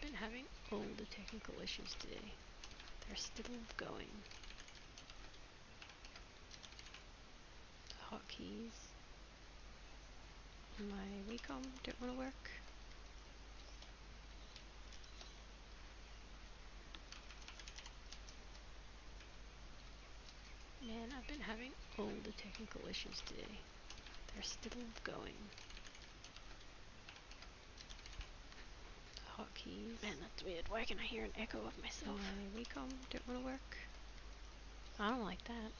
I've been having all the technical issues today. They're still going. The hotkeys on my Wacom don't want to work. Man, I've been having all the technical issues today. They're still going. The hotkeys. Man, that's weird. Why can I hear an echo of myself? My Wacom don't want to work. I don't like that.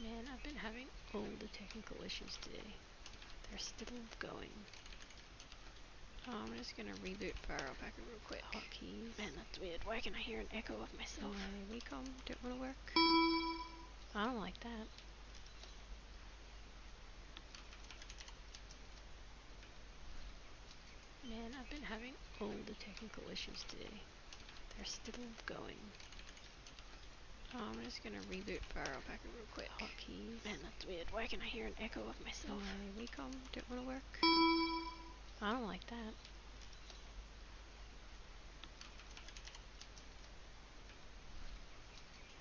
Man, I've been having all the technical issues today. They're still going. I'm just gonna reboot FireAlpaca real quick. Hotkeys. Man, that's weird. Why can I hear an echo of myself? My Wacom don't want to work. I don't like that. Man, I've been having all the technical issues today. They're still going. I'm just gonna reboot FireAlpaca real quick. Hotkeys. Man, that's weird. Why can I hear an echo of myself? My Wacom don't want to work. I don't like that.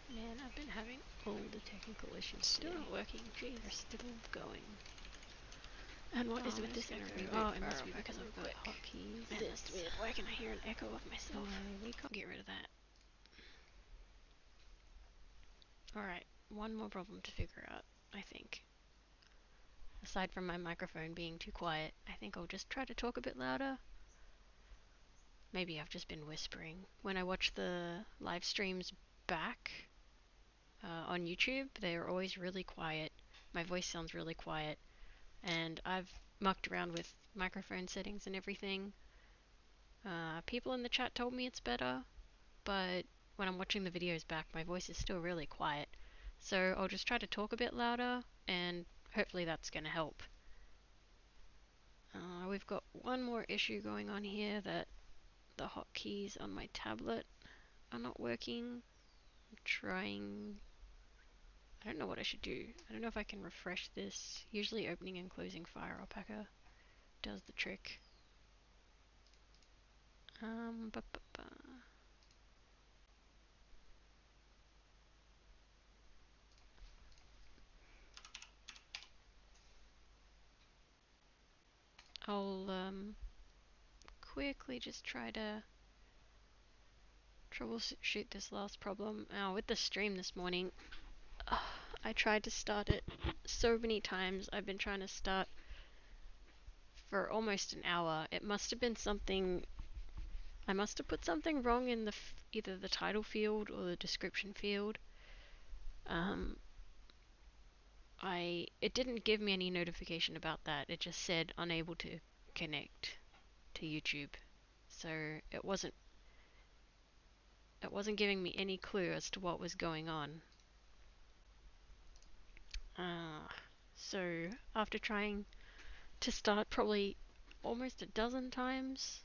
Man, I've been having all the technical issues Still today. not working. Jeez. They're still going. And what is with this echo? Oh, it must be FireAlpaca because real I've got quick. Hotkeys. Man, that's weird. Why can I hear an echo of myself? My Wacom. Get rid of that. Alright, one more problem to figure out, I think. Aside from my microphone being too quiet, I think I'll just try to talk a bit louder. Maybe I've just been whispering. When I watch the live streams back on YouTube, they're always really quiet. My voice sounds really quiet. And I've mucked around with microphone settings and everything. People in the chat told me it's better, but when I'm watching the videos back, my voice is still really quiet. So I'll just try to talk a bit louder, and hopefully that's going to help. We've got one more issue going on here, that the hotkeys on my tablet are not working. I'm trying... I don't know what I should do. I don't know if I can refresh this. Usually opening and closing FireAlpaca does the trick. Ba -ba -ba. I'll quickly just try to troubleshoot this last problem. With the stream this morning, I tried to start it so many times. I've been trying to start for almost an hour. It must have been something... I must have put something wrong in the either the title field or the description field. It didn't give me any notification about that. It just said unable to connect to YouTube. So it wasn't giving me any clue as to what was going on. So after trying to start probably almost a dozen times,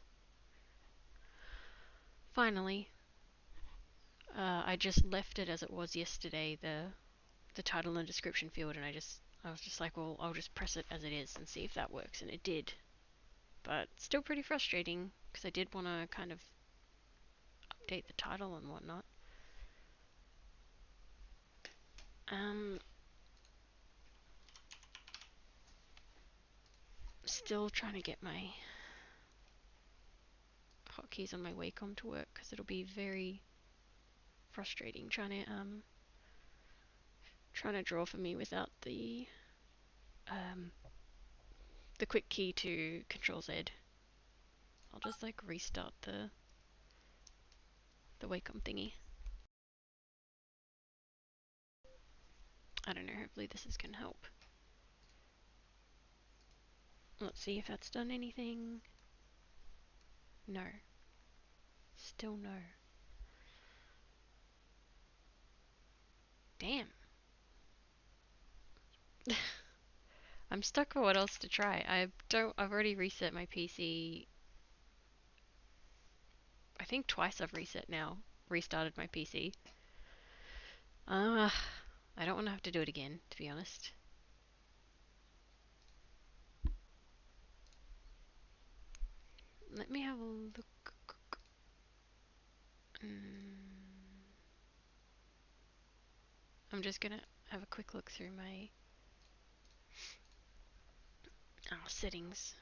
finally, I just left it as it was yesterday, the title and description field, and I was just like, well, I'll just press it as it is and see if that works, and it did. But still pretty frustrating, because I did want to kind of update the title and whatnot. Still trying to get my hotkeys on my Wacom to work, because it'll be very frustrating trying to draw for me without the quick key to Control Z. I'll just like restart the Wacom thingy. I don't know, hopefully this is gonna help. Let's see if that's done anything. No. Still no. Damn. I'm stuck for what else to try. I've already reset my PC. I think twice I've restarted my PC. I don't want to have to do it again, to be honest. let me have a look. I'm just gonna have a quick look through my settings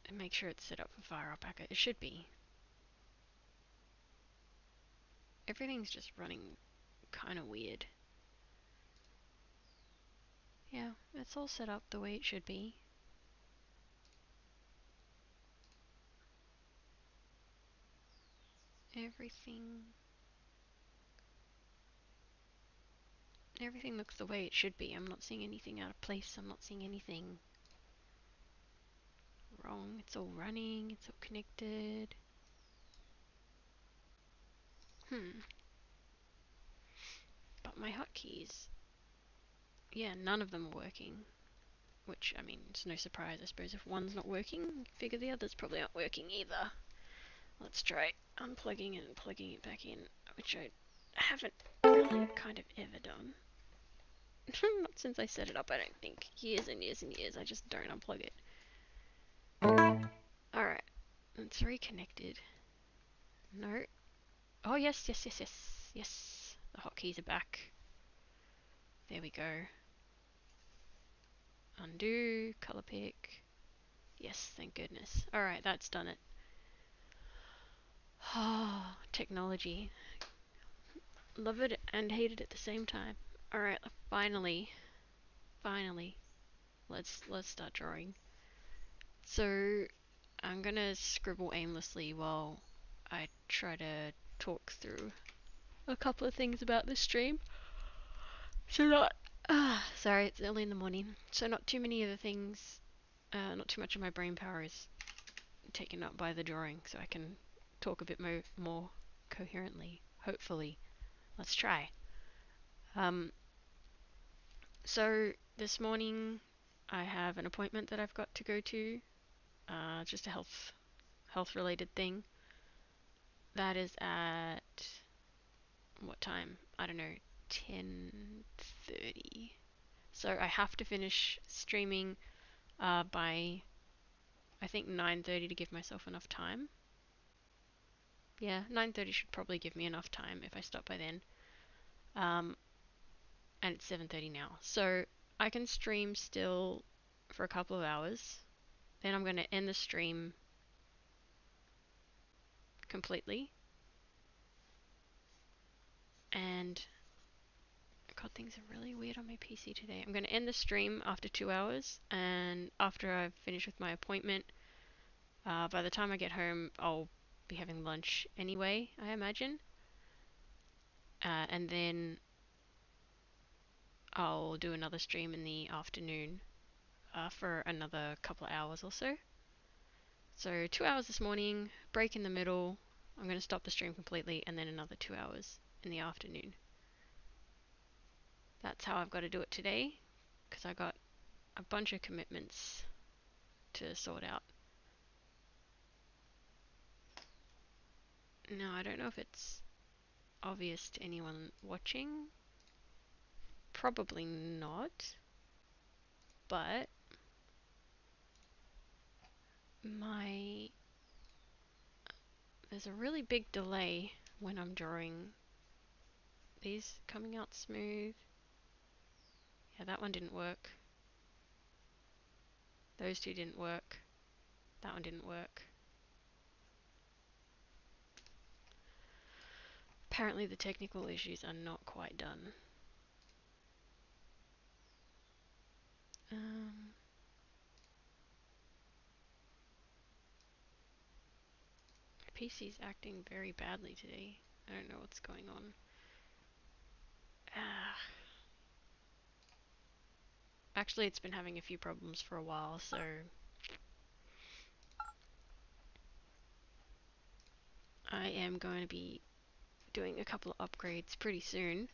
and make sure it's set up for FireAlpaca. It should be. Everything's just running kind of weird. Yeah, it's all set up the way it should be. Everything looks the way it should be. I'm not seeing anything out of place. I'm not seeing anything wrong. It's all running. It's all connected. But my hotkeys, yeah, none of them are working. Which, I mean, it's no surprise, I suppose. If one's not working, figure the others probably aren't working either. Let's try unplugging it and plugging it back in, which I haven't really kind of ever done. Not since I set it up, I don't think. Years and years and years, I just don't unplug it. Alright, it's reconnected. No. Oh, yes, yes, yes, yes. Yes, the hotkeys are back. There we go. Undo, color pick. Yes, thank goodness. Alright, that's done it. Ah, technology. Love it and hate it at the same time. Alright, finally. Let's start drawing. So I'm gonna scribble aimlessly while I try to talk through a couple of things about this stream. So not sorry, it's early in the morning. So not too many of the things, not too much of my brain power is taken up by the drawing, so I can talk a bit more coherently. Hopefully, let's try. So this morning I have an appointment that I've got to go to, just a health related thing. That is at what time? I don't know, 10:30. So I have to finish streaming by I think 9:30 to give myself enough time. Yeah, 9:30 should probably give me enough time if I stop by then. And it's 7:30 now. So I can stream still for a couple of hours. Then I'm going to end the stream completely. And God, things are really weird on my PC today. I'm going to end the stream after 2 hours, and after I've finished with my appointment, by the time I get home, I'll be having lunch anyway, I imagine. And then I'll do another stream in the afternoon for another couple of hours or so. So 2 hours this morning, break in the middle. I'm going to stop the stream completely, and then another 2 hours in the afternoon. That's how I've got to do it today, because I got a bunch of commitments to sort out. Now, I don't know if it's obvious to anyone watching. Probably not. But there's a really big delay when I'm drawing. These coming out smooth. Yeah, that one didn't work. Those two didn't work. That one didn't work. Apparently the technical issues are not quite done. My PC's acting very badly today. I don't know what's going on. Actually, it's been having a few problems for a while, so I am going to be doing a couple of upgrades pretty soon.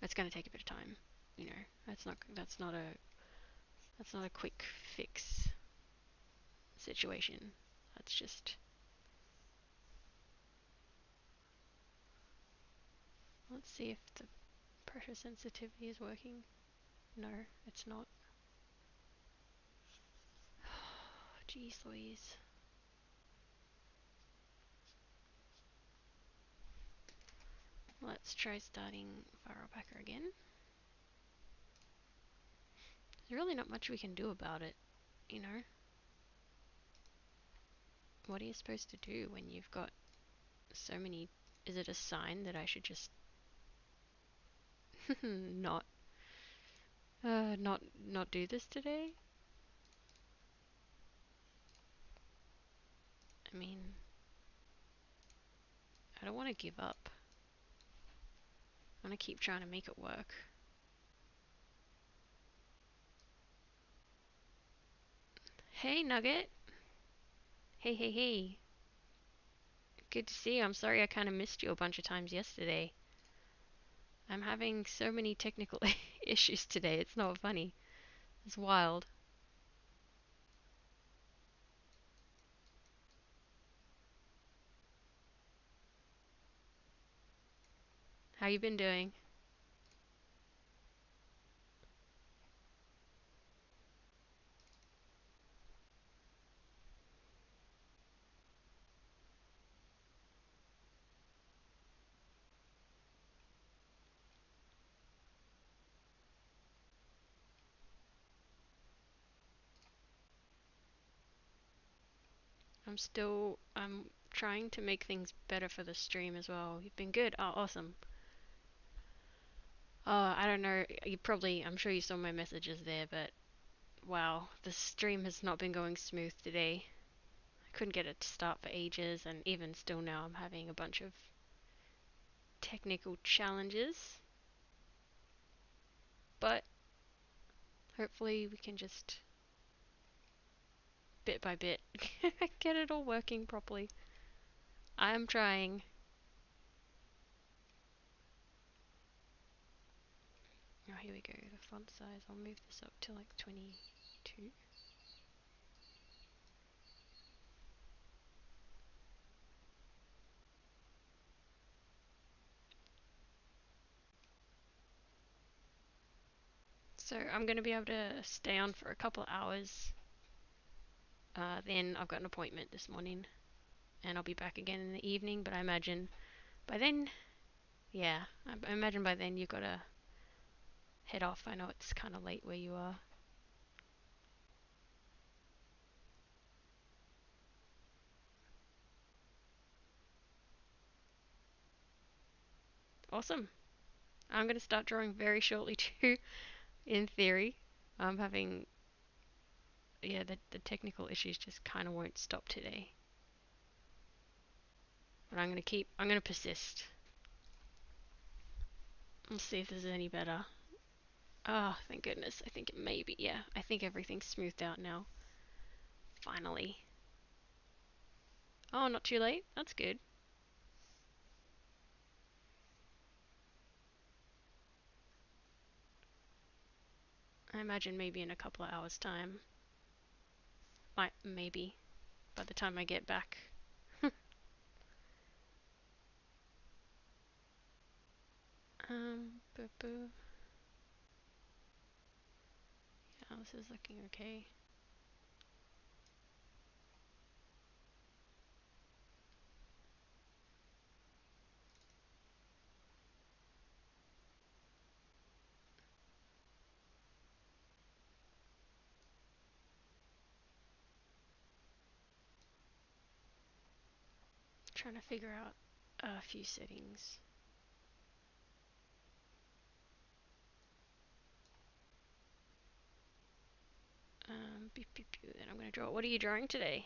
That's going to take a bit of time. You know, that's not a quick fix situation. That's just, let's see if the pressure sensitivity is working. No, it's not. Jeez Louise. Let's try starting FireAlpaca again. There's really not much we can do about it, you know? What are you supposed to do when you've got so many... Is it a sign that I should just not not do this today? I mean, I don't want to give up. I want to keep trying to make it work. Hey, Nugget. Hey, hey, hey. Good to see you. I'm sorry I kind of missed you a bunch of times yesterday. I'm having so many technical issues today. It's not funny. It's wild. How you been doing? I'm trying to make things better for the stream as well. You've been good. Oh, awesome. I don't know. I'm sure you saw my messages there, but wow, the stream has not been going smooth today. I couldn't get it to start for ages, and even still now I'm having a bunch of technical challenges. But hopefully we can just bit by bit get it all working properly. I am trying. Oh, here we go. The font size. I'll move this up to like 22. So I'm going to be able to stay on for a couple of hours. Then I've got an appointment this morning, and I'll be back again in the evening. But I imagine by then, yeah, I imagine by then you've got to head off. I know it's kind of late where you are. Awesome. I'm going to start drawing very shortly too, in theory. I'm having, yeah, the technical issues just kind of won't stop today. But I'm going to persist. Let's see if this is any better. Oh, thank goodness. I think it may be, yeah. I think everything's smoothed out now. Finally. Oh, not too late? That's good. I imagine maybe in a couple of hours' time. Maybe. By the time I get back. Boo boo. Yeah, this is looking okay. Trying to figure out a few settings. Beep beep beep. Then I'm gonna draw. What are you drawing today?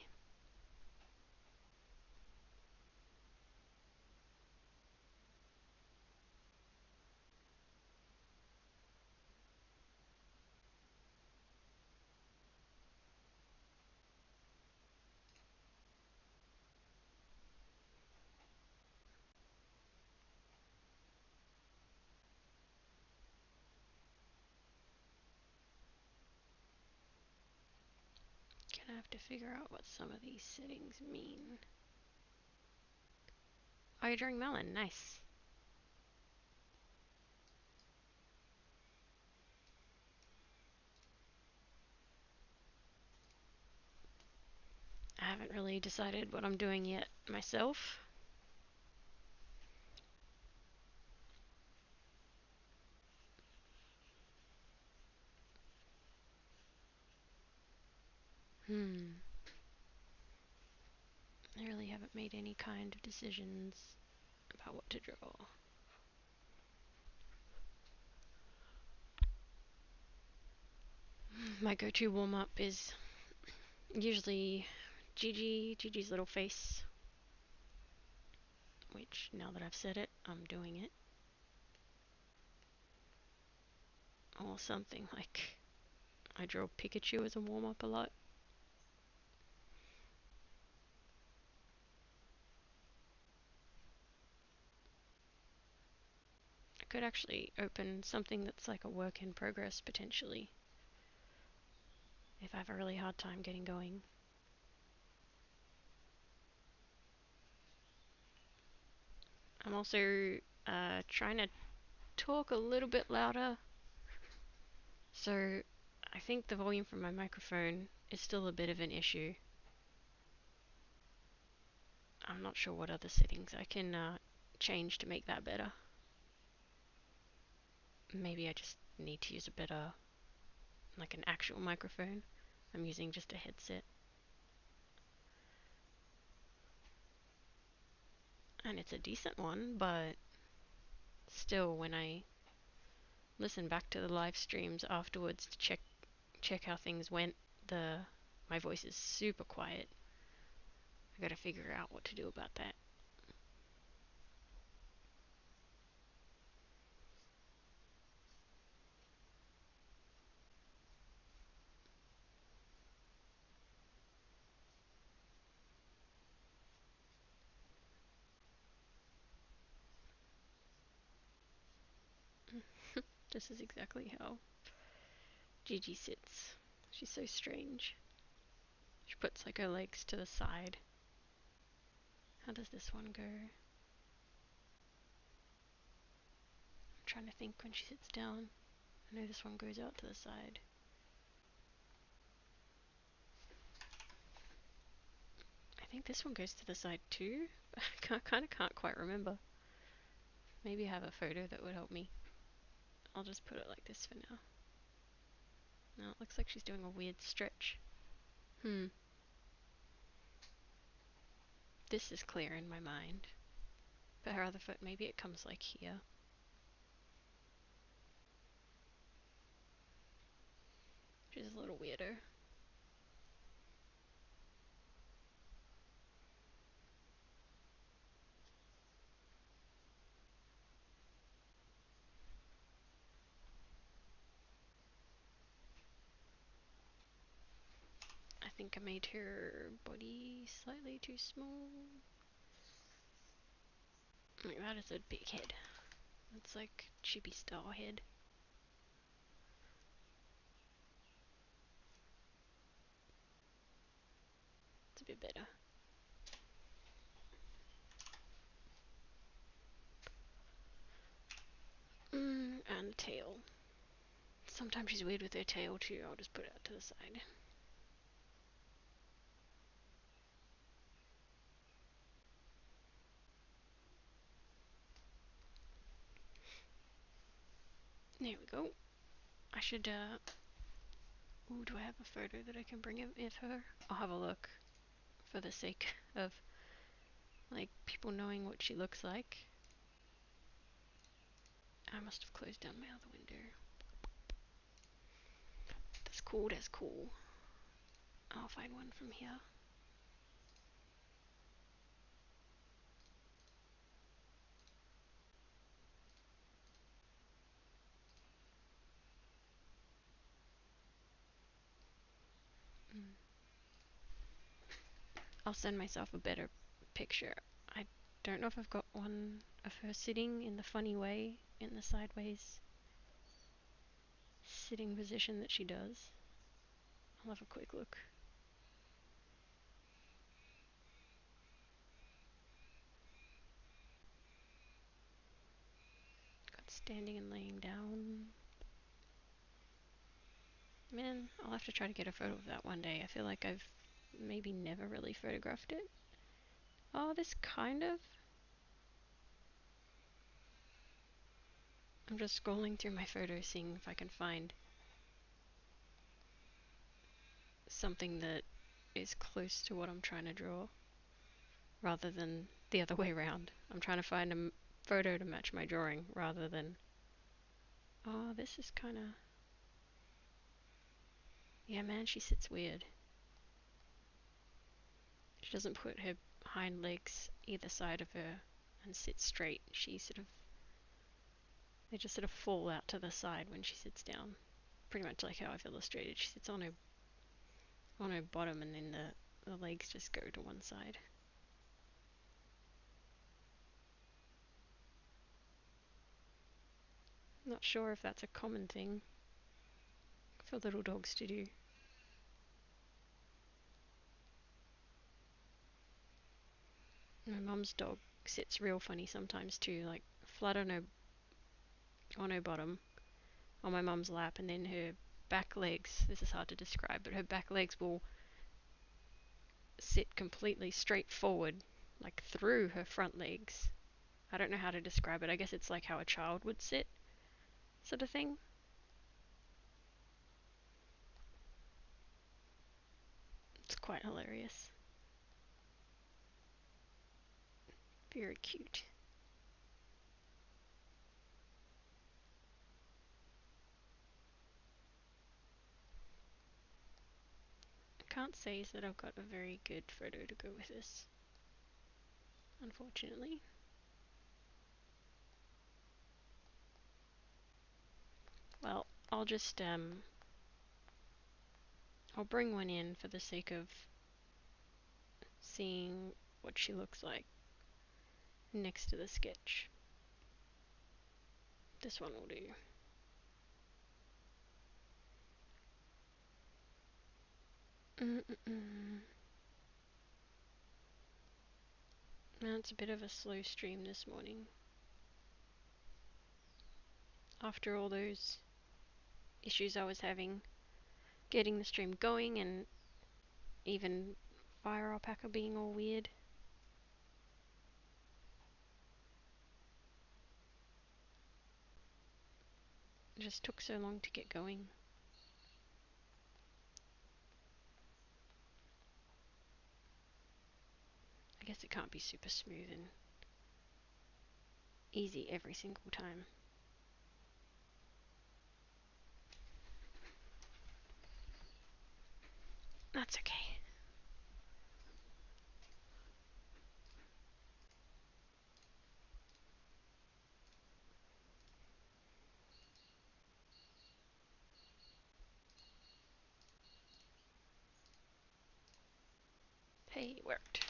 Gonna have to figure out what some of these settings mean. Oh, you're drawing melon. Nice. really decided what I'm doing yet myself. I really haven't made any kind of decisions about what to draw. My go-to warm-up is usually JiJi's little face, which now that I've said it, I'm doing it. Or something like I draw Pikachu as a warm-up a lot. I could actually open something that's like a work in progress potentially if I have a really hard time getting going. I'm also trying to talk a little bit louder, so I think the volume from my microphone is still a bit of an issue. I'm not sure what other settings I can change to make that better. Maybe I just need to use a better, like an actual microphone. I'm using just a headset. And it's a decent one, but still when I listen back to the live streams afterwards to check how things went, my voice is super quiet. I gotta figure out what to do about that. This is exactly how JiJi sits. She's so strange. She puts like her legs to the side. How does this one go? I'm trying to think when she sits down. I know this one goes out to the side. I think this one goes to the side too. I kind of can't quite remember. Maybe I have a photo that would help me. I'll just put it like this for now. No, it looks like she's doing a weird stretch. This is clear in my mind. But her other foot, maybe it comes like here. Which is a little weirder. I think I made her body slightly too small. Like that is a big head. It's like chibi style head. It's a bit better. And tail. Sometimes she's weird with her tail too. I'll just put it out to the side. There we go. I should, ooh, do I have a photo that I can bring of her? I'll have a look for the sake of, like, people knowing what she looks like. I must have closed down my other window. That's cool, that's cool. I'll find one from here. I'll send myself a better picture. I don't know if I've got one of her sitting in the funny way, in the sideways sitting position that she does. I'll have a quick look. Got standing and laying down. Man, I'll have to try to get a photo of that one day. I feel like I've maybe never really photographed it. Oh, this kind of. I'm just scrolling through my photos seeing if I can find something that is close to what I'm trying to draw rather than the other way around. I'm trying to find a photo to match my drawing rather than. Oh, this is kind of. Yeah, man, she sits weird. She doesn't put her hind legs either side of her and sit straight. She sort of. They just sort of fall out to the side when she sits down. Pretty much like how I've illustrated. She sits on her bottom and then the legs just go to one side. Not sure if that's a common thing for little dogs to do. My mum's dog sits real funny sometimes too, like flat on her bottom, on my mum's lap, and then her back legs, this is hard to describe, but her back legs will sit completely straight forward, like through her front legs. I don't know how to describe it. I guess it's like how a child would sit, sort of thing. It's quite hilarious. Very cute. I can't say that I've got a very good photo to go with this, unfortunately. Well, I'll bring one in for the sake of seeing what she looks like next to the sketch. This one will do. Now it's a bit of a slow stream this morning. After all those issues I was having getting the stream going and even FireAlpaca being all weird. It just took so long to get going. I guess it can't be super smooth and easy every single time. That's okay. Hey, it worked.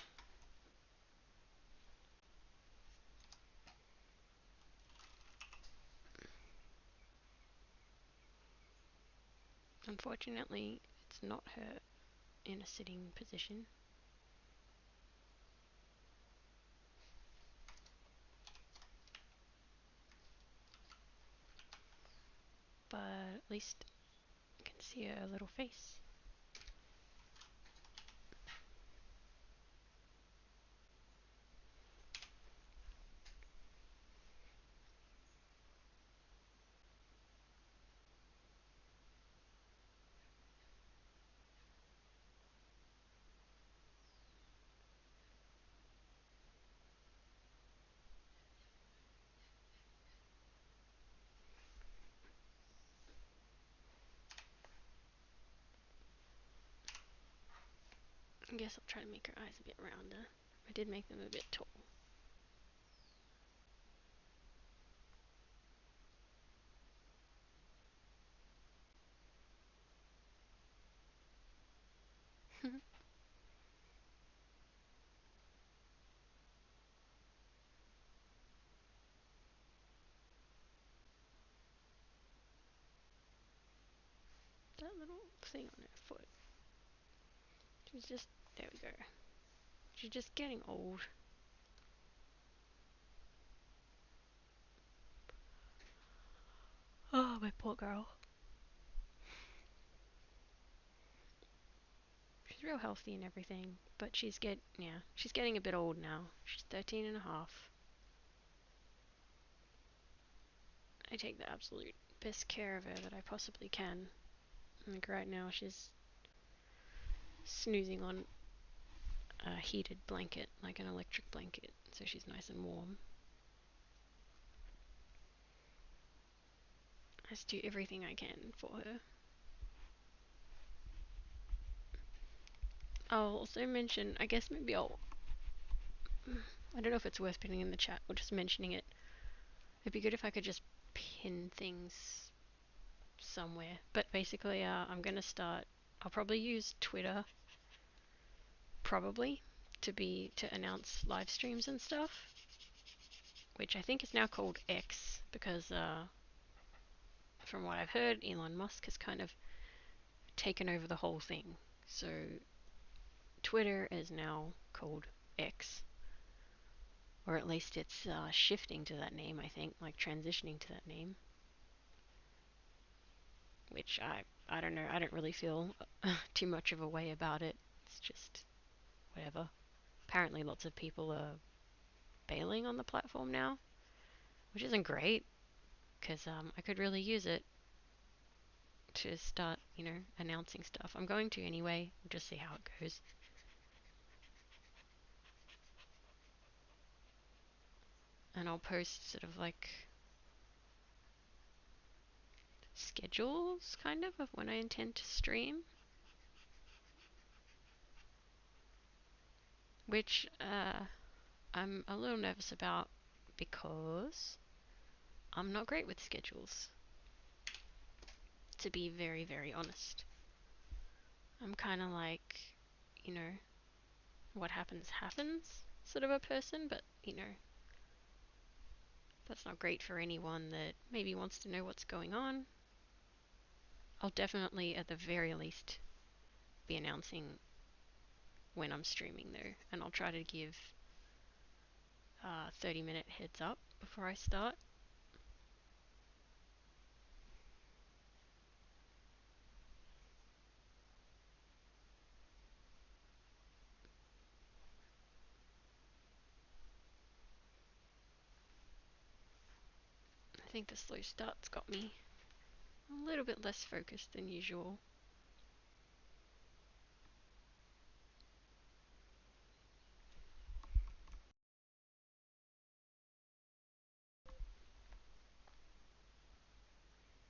Unfortunately, it's not her in a sitting position. But at least you can see her little face. I guess I'll try to make her eyes a bit rounder. I did make them a bit tall. That little thing on her foot. She's just, there we go. She's just getting old. Oh, my poor girl. She's real healthy and everything, but she's getting a bit old now. She's 13 and a half. I take the absolute best care of her that I possibly can. Like right now, she's snoozing on a heated blanket, like an electric blanket, so she's nice and warm. I just do everything I can for her. I'll also mention, I guess maybe I don't know if it's worth putting in the chat or just mentioning it. It'd be good if I could just pin things somewhere. But basically, I'm gonna start. I'll probably use Twitter, probably, to announce live streams and stuff, which I think is now called X because from what I've heard, Elon Musk has kind of taken over the whole thing. So Twitter is now called X, or at least it's shifting to that name. I think, like transitioning to that name, which I don't know. I don't really feel too much of a way about it. It's just whatever. Apparently, lots of people are bailing on the platform now, which isn't great because I could really use it to start, announcing stuff. I'm going to anyway. We'll just see how it goes. And I'll post sort of like schedules, kind of when I intend to stream, which I'm a little nervous about because I'm not great with schedules, to be very, very honest. I'm kind of like, you know, what happens happens sort of a person, but, that's not great for anyone that maybe wants to know what's going on. I'll definitely, at the very least, be announcing when I'm streaming though, and I'll try to give 30-minute heads up before I start. I think the slow start's got me a little bit less focused than usual.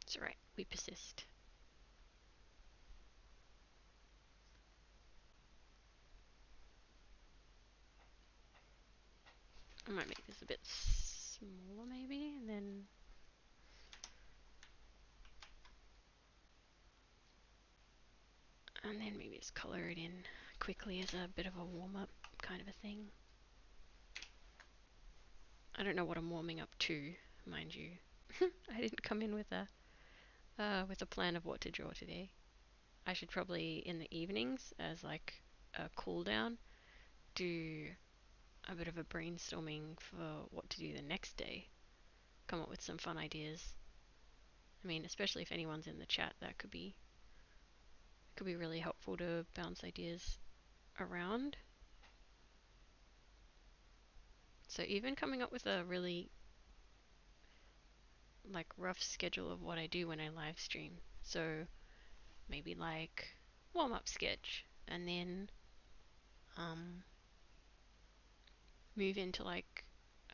It's alright, we persist. I might make this a bit smaller maybe, and then maybe just colour it in quickly as a bit of a warm-up kind of a thing. I don't know what I'm warming up to, mind you. I didn't come in with a plan of what to draw today. I should probably in the evenings as like a cool down do a bit of a brainstorming for what to do the next day. Come up with some fun ideas. I mean, especially if anyone's in the chat, that could be really helpful to bounce ideas around. So even coming up with a really like rough schedule of what I do when I live stream. So maybe like warm up sketch and then move into like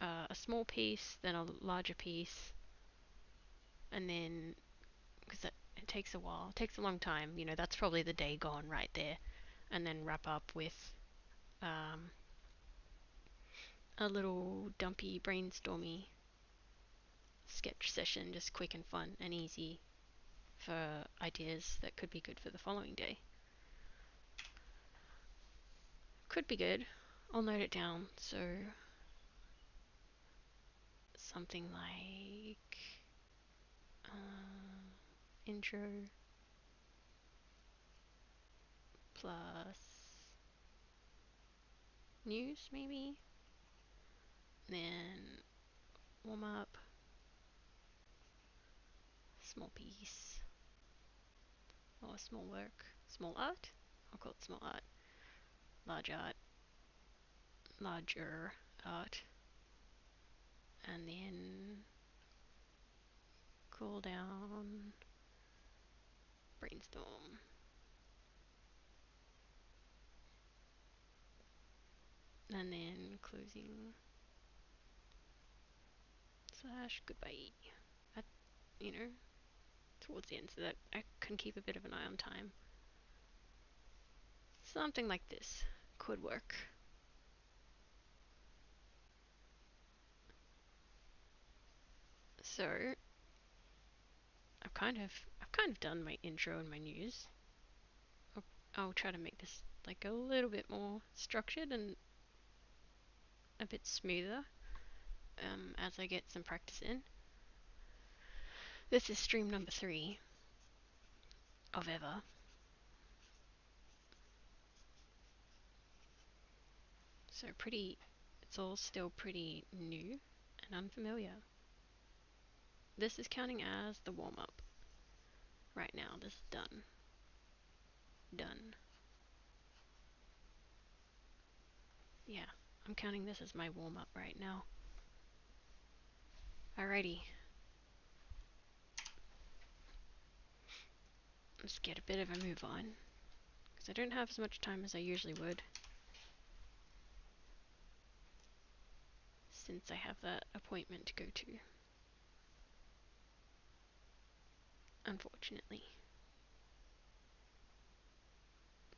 a small piece, then a larger piece, and then because it takes a while, it takes a long time. That's probably the day gone right there, and then wrap up with um, a little dumpy, brainstormy sketch session, just quick and fun and easy for ideas that could be good for the following day. Could be good. I'll note it down. So something like intro plus news maybe, then warm up, small piece, or small work, small art. I'll call it small art, large art, larger art, and then cool down, brainstorm, and then closing slash goodbye. At, you know, towards the end so that I can keep a bit of an eye on time. Something like this could work. So I've kind of done my intro and my news. I'll try to make this like a little bit more structured and a bit smoother as I get some practice in. This is stream number 3 of ever. So it's all still pretty new and unfamiliar. This is counting as the warm-up. Right now, this is done. Done. Yeah, I'm counting this as my warm-up right now. Alrighty. Let's get a bit of a move on. Because I don't have as much time as I usually would. Since I have that appointment to go to. Unfortunately.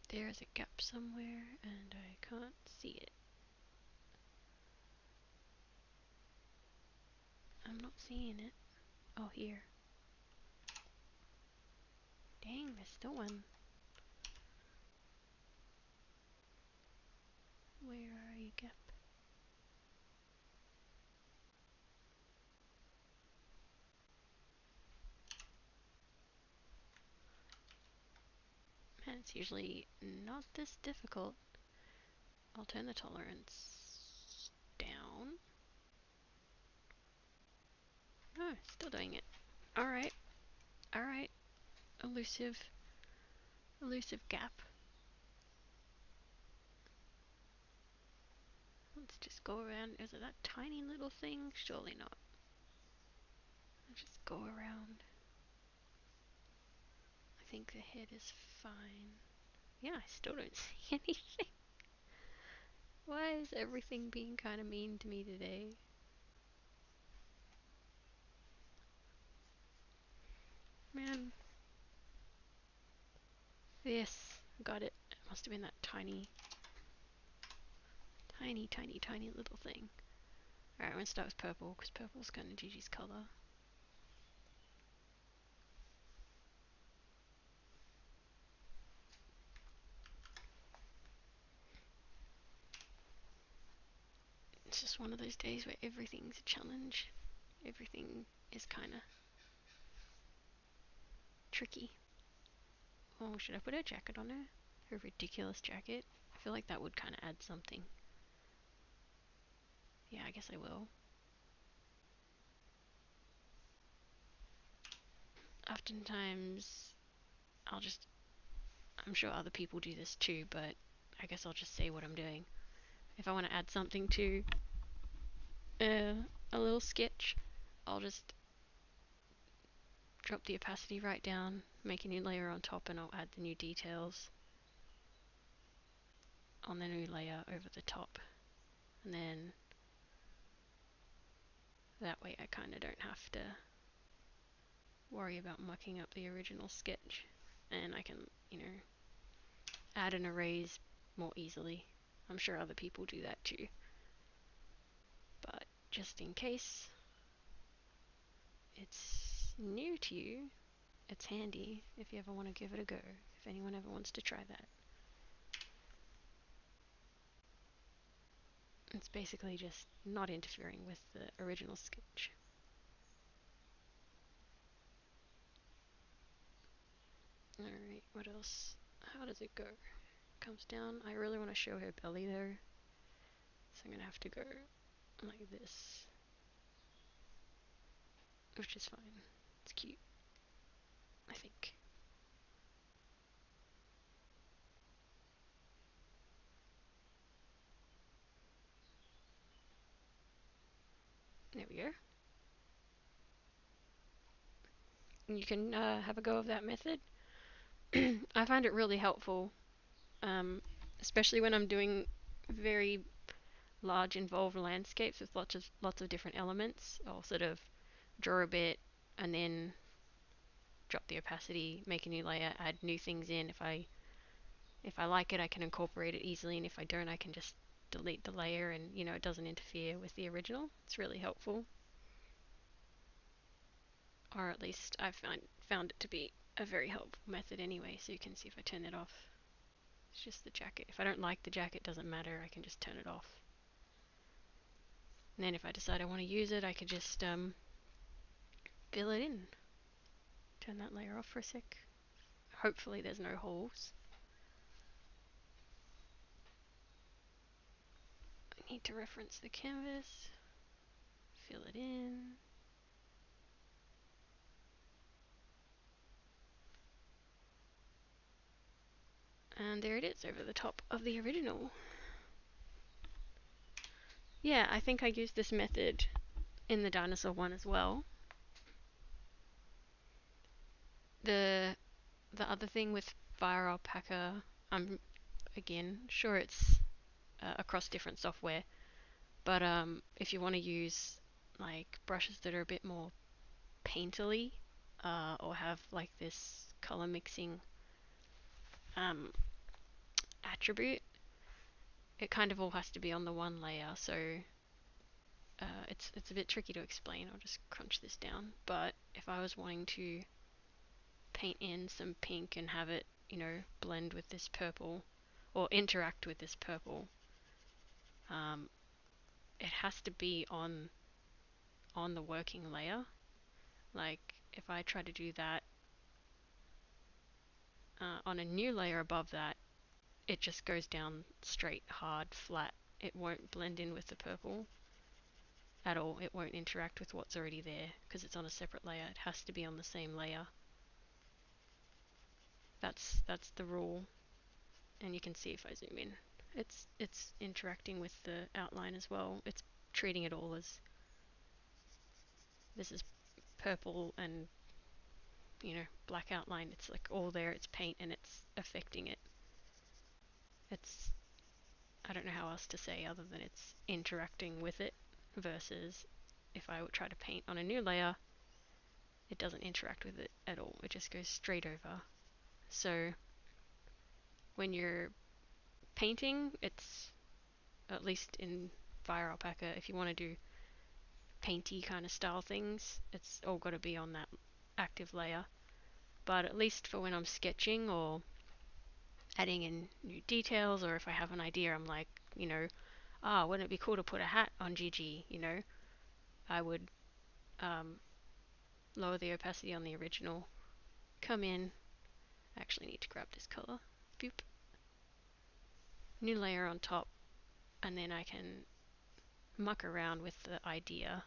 There is a gap somewhere and I can't see it. I'm not seeing it. Oh, here. Dang, there's still one. Where are you, gap? Man, it's usually not this difficult. I'll turn the tolerance down. Oh, still doing it. Alright, alright. Elusive gap. Let's just go around. Is it that tiny little thing? Surely not. Let's just go around. I think the head is fine. Yeah, I still don't see anything. Why is everything being kind of mean to me today? Man. Yes, got it. It must have been that tiny little thing. Alright, I'm gonna start with purple, because purple's kind of JiJi's colour. It's just one of those days where everything's a challenge. Everything is kind of tricky. Oh, should I put her jacket on her? Her ridiculous jacket? I feel like that would kind of add something. Yeah, I guess I will. Oftentimes, I'm sure other people do this too, but I guess I'll just say what I'm doing. If I want to add something to a little sketch, I'll just drop the opacity right down, make a new layer on top, and I'll add the new details on the new layer over the top. And then that way I kind of don't have to worry about mucking up the original sketch. And I can, add and erase more easily. I'm sure other people do that too. But just in case it's new to you, it's handy if you ever want to give it a go, if anyone ever wants to try that. It's basically just not interfering with the original sketch. Alright, what else? How does it go? Comes down. I really want to show her belly though, so I'm gonna have to go like this, which is fine. It's cute, I think. There we go. You can have a go of that method. I find it really helpful, um, especially when I'm doing very large involved landscapes with lots of different elements. I'll sort of draw a bit and then drop the opacity, make a new layer, add new things in. If I like it, I can incorporate it easily, and if I don't, I can just delete the layer, and it doesn't interfere with the original. It's really helpful, or at least I've found it to be a very helpful method anyway. So you can see if I turn it off, it's just the jacket. If I don't like the jacket, it doesn't matter. I can just turn it off. And then if I decide I want to use it, I could just fill it in. Turn that layer off for a sec. Hopefully there's no holes. I need to reference the canvas. Fill it in. And there it is over the top of the original. Yeah, I think I used this method in the dinosaur one as well. The other thing with FireAlpaca, I'm again sure it's across different software, but if you want to use like brushes that are a bit more painterly, or have like this color mixing um, attribute, it kind of all has to be on the one layer. So it's a bit tricky to explain. I'll just crunch this down. But if I was wanting to paint in some pink and have it, blend with this purple or interact with this purple, um, it has to be on the working layer. Like if I try to do that on a new layer above that, it just goes down straight, hard, flat. It won't blend in with the purple at all. It won't interact with what's already there because it's on a separate layer. It has to be on the same layer. That's the rule. And you can see if I zoom in, it's interacting with the outline as well. It's treating it all as this is purple and black outline. It's like all there. It's paint and it's affecting it. It's I don't know how else to say other than it's interacting with it, versus if I would try to paint on a new layer, it doesn't interact with it at all. It just goes straight over. So when you're painting, it's at least in FireAlpaca, if you want to do painty kind of style things, it's all got to be on that active layer. But at least for when I'm sketching or adding in new details, or if I have an idea, I'm like, wouldn't it be cool to put a hat on JiJi? I would um, lower the opacity on the original, come in, I actually need to grab this color, boop, new layer on top, and then I can muck around with the idea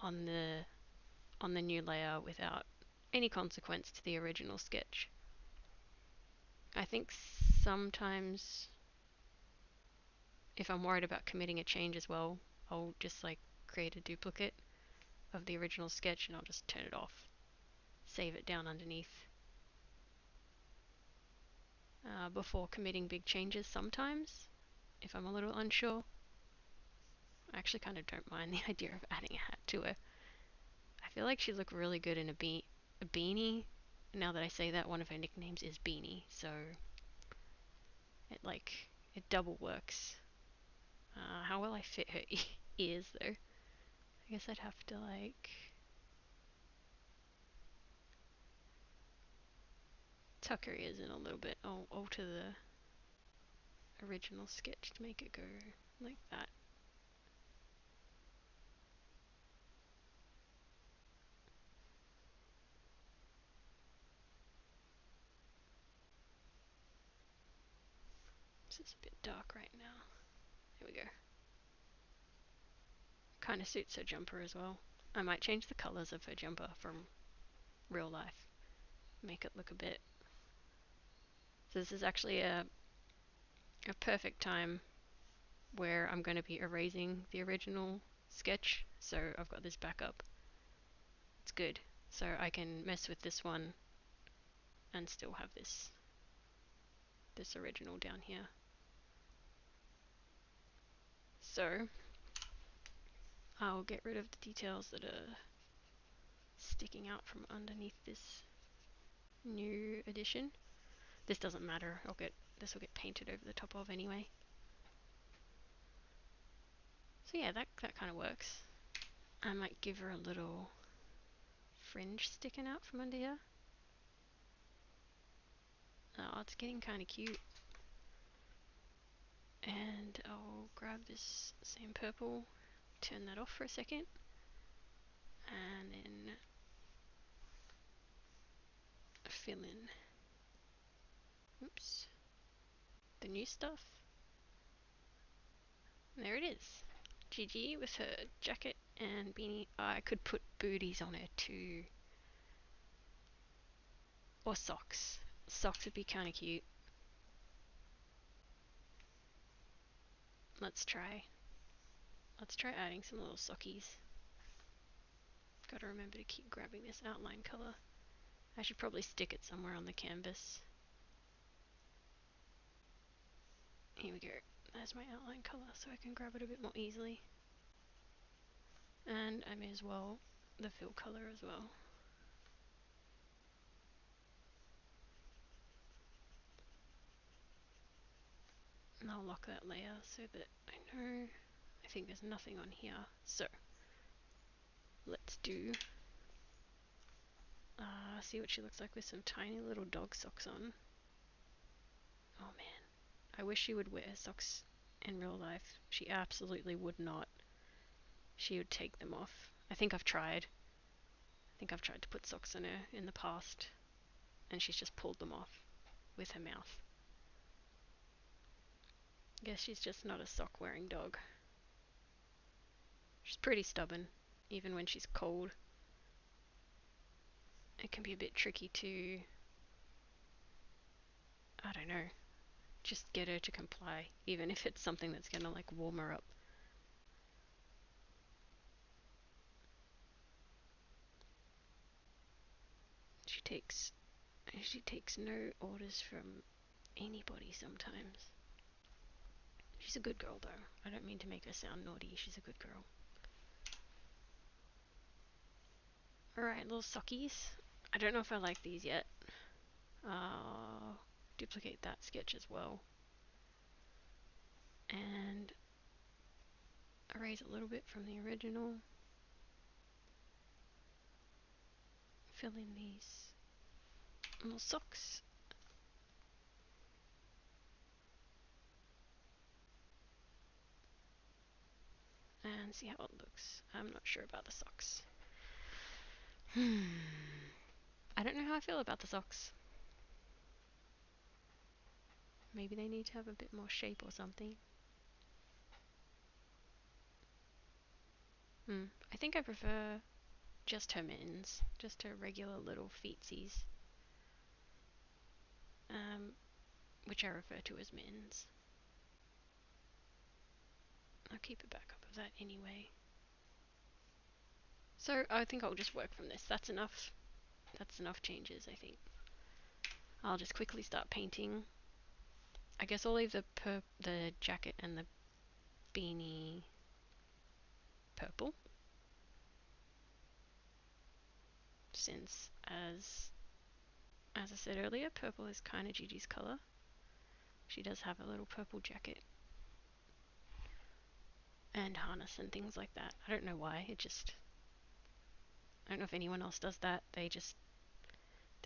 on the new layer without any consequence to the original sketch. I think sometimes if I'm worried about committing a change as well, I'll just like create a duplicate of the original sketch and I'll just turn it off, save it down underneath before committing big changes sometimes, if I'm a little unsure. I actually kind of don't mind the idea of adding a hat to her. I feel like she'd look really good in a beanie. Now that I say that, one of her nicknames is Beanie, so it double works. How will I fit her ears though? I guess I'd have to like tuck her ears in a little bit. I'll alter the original sketch to make it go like that. This is a bit dark right now. There we go. Kind of suits her jumper as well. I might change the colors of her jumper from real life. Make it look a bit. So this is actually a perfect time where I'm going to be erasing the original sketch, so I've got this backup. It's good. So I can mess with this one and still have this original down here. So I'll get rid of the details that are sticking out from underneath this new edition. This doesn't matter. This will get painted over the top of anyway. So yeah, that kind of works. I might give her a little fringe sticking out from under here. Oh, it's getting kind of cute. And I'll grab this same purple, turn that off for a second, and then fill in, oops, the new stuff. There it is. JiJi with her jacket and beanie. I could put booties on her too. Or socks. Socks would be kind of cute. Let's try adding some little sockies. Gotta remember to keep grabbing this outline color. I should probably stick it somewhere on the canvas. Here we go. There's my outline color so I can grab it a bit more easily. And I may as well the fill color as well. And I'll lock that layer so that I think there's nothing on here. So let's do see what she looks like with some tiny little dog socks on. Oh man, I wish she would wear socks in real life. She absolutely would not. She would take them off. I think I've tried to put socks on her in the past, and she's just pulled them off with her mouth. Guess she's just not a sock wearing dog. She's pretty stubborn, even when she's cold. It can be a bit tricky to, I don't know, just get her to comply, even if it's something that's gonna like warm her up. She takes no orders from anybody sometimes. She's a good girl though. I don't mean to make her sound naughty. She's a good girl. Alright, little sockies. I don't know if I like these yet. I'll duplicate that sketch as well. And erase a little bit from the original. Fill in these little socks. And see how it looks. I'm not sure about the socks. I don't know how I feel about the socks. Maybe they need to have a bit more shape or something. I think I prefer just her mittens, just her regular little feetsies, which I refer to as mittens. I'll keep a backup of that anyway. So I think I'll just work from this. That's enough. That's enough changes, I think. I'll just quickly start painting. I guess I'll leave the jacket and the beanie purple, since as I said earlier, purple is kind of JiJi's color. She does have a little purple jacket and harness and things like that. I don't know why. I don't know if anyone else does that. They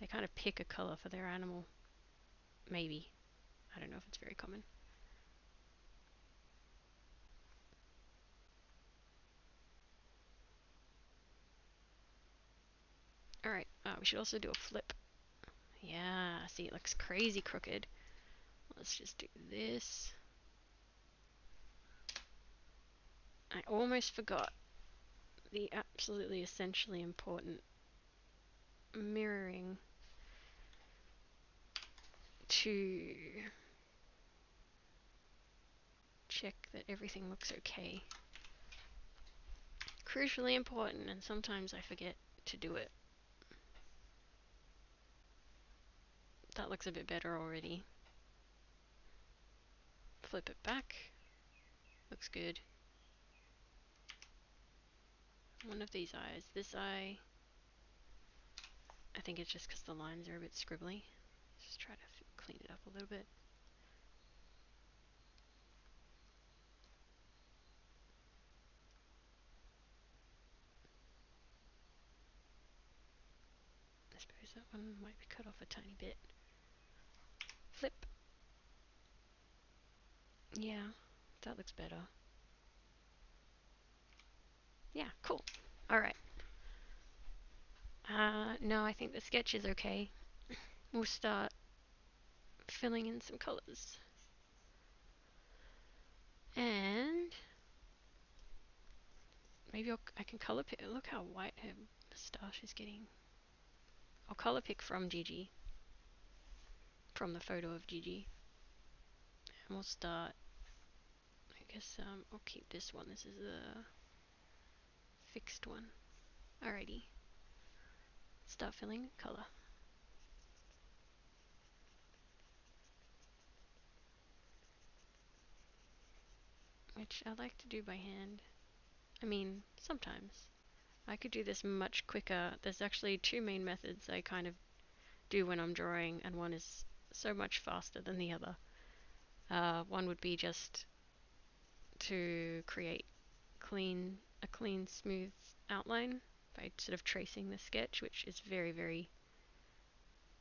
kind of pick a color for their animal. Maybe. I don't know if it's very common. Alright, we should also do a flip. Yeah, see, it looks crazy crooked. Let's just do this. I almost forgot the absolutely essentially important mirroring to check that everything looks okay. crucially important, and sometimes I forget to do it. That looks a bit better already. Flip it back. Looks good. One of these eyes. This eye, I think it's just because the lines are a bit scribbly. Just try to clean it up a little bit. I suppose that one might be cut off a tiny bit. Flip. Yeah, that looks better. Yeah, cool. Alright. No, I think the sketch is okay. We'll start filling in some colours. And maybe I can colour pick. Look how white her moustache is getting. I'll colour pick from JiJi. From the photo of JiJi. And we'll start. I guess I'll keep this one. This is the fixed one. Alrighty. Start filling colour. Which I like to do by hand. I mean, sometimes. I could do this much quicker. There's actually two main methods I kind of do when I'm drawing, and one is so much faster than the other. One would be just to create a clean, smooth outline by sort of tracing the sketch, which is very, very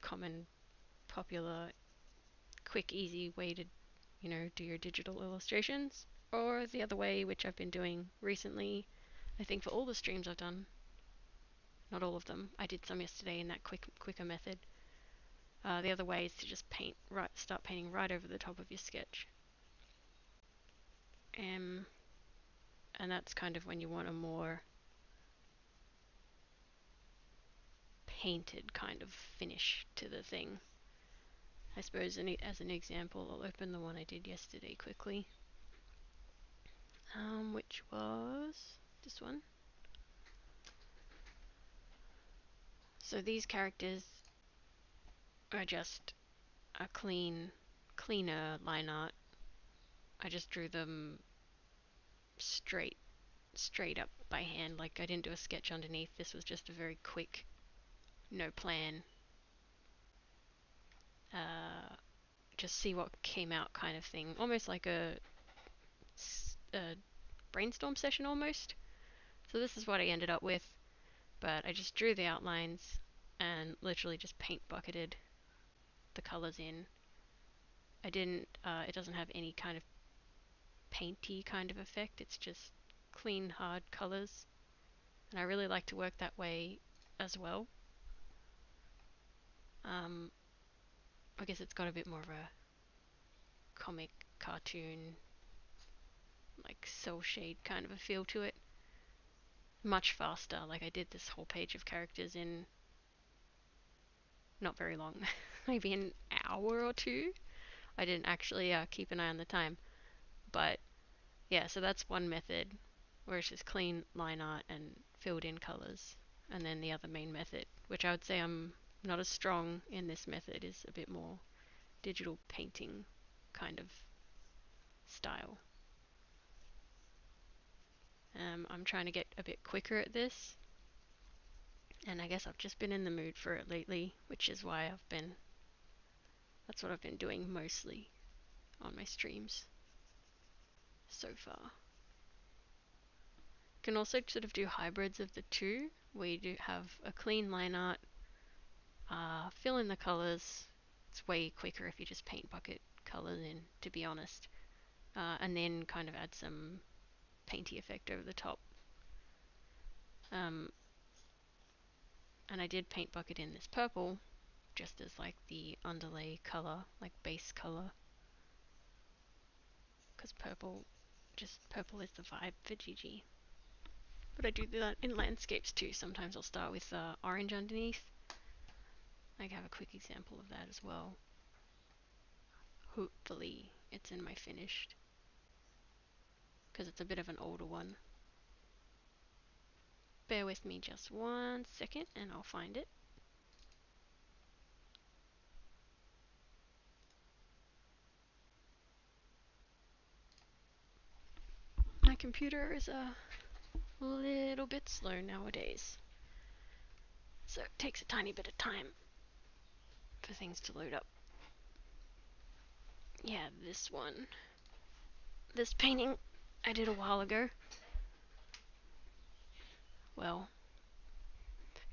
common, popular, quick, easy way to, do your digital illustrations. Or the other way, which I've been doing recently, I think for all the streams I've done, not all of them. I did some yesterday in that quicker method. The other way is to just start painting right over the top of your sketch. And that's kind of when you want a more painted kind of finish to the thing. I suppose as an example, I'll open the one I did yesterday quickly, which was this one. So these characters are just a cleaner line art. I just drew them straight up by hand. Like, I didn't do a sketch underneath. This was just a very quick, no plan, just see what came out kind of thing. Almost like a brainstorm session almost. So this is what I ended up with, but I just drew the outlines and literally just paint bucketed the colors in. I didn't, it doesn't have any kind of painty kind of effect. It's just clean, hard colors. And I really like to work that way as well. I guess it's got a bit more of a comic, cartoon, like cell shade kind of a feel to it. Much faster. Like, I did this whole page of characters in not very long, maybe an hour or two. I didn't actually keep an eye on the time. But yeah, so that's one method where it's just clean line art and filled in colors. And then the other main method, which I would say I'm not as strong in this method, is a bit more digital painting kind of style. I'm trying to get a bit quicker at this, and I guess I've just been in the mood for it lately, which is why that's what I've been doing mostly on my streams so far. You can also sort of do hybrids of the two, where you do have a clean line art, fill in the colors. It's way quicker if you just paint bucket colors in, to be honest, and then kind of add some painty effect over the top. And I did paint bucket in this purple, just as like the underlay color, like base color, because purple is the vibe for JiJi. But I do that in landscapes too. Sometimes I'll start with orange underneath. I have a quick example of that as well. Hopefully it's in my finished, because it's a bit of an older one. bear with me just 1 second and I'll find it. My computer is a little bit slow nowadays, so it takes a tiny bit of time for things to load up. Yeah, this one. This painting I did a while ago. Well,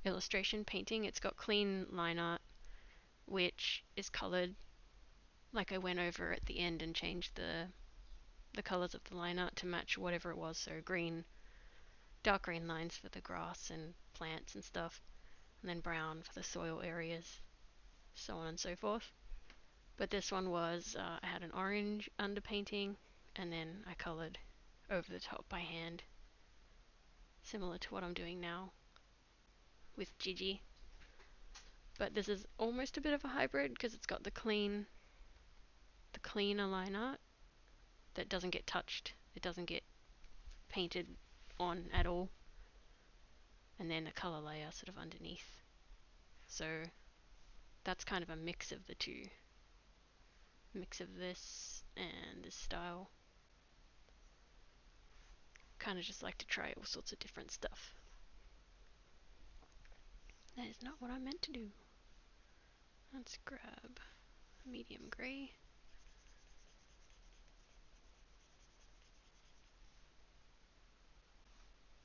illustration painting. It's got clean line art, which is colored. Like I went over at the end and changed the colors of the line art to match whatever it was. So green, dark green lines for the grass and plants and stuff, and then brown for the soil areas, so on and so forth. But this one was, I had an orange underpainting, and then I colored over the top by hand, similar to what I'm doing now with JiJi. But this is almost a bit of a hybrid because it's got the cleaner line art that doesn't get touched. It doesn't get painted on at all. And then a color layer sort of underneath. So that's kind of a mix of the two. Mix of this and this style. Kind of just like to try all sorts of different stuff. That is not what I meant to do. Let's grab medium grey.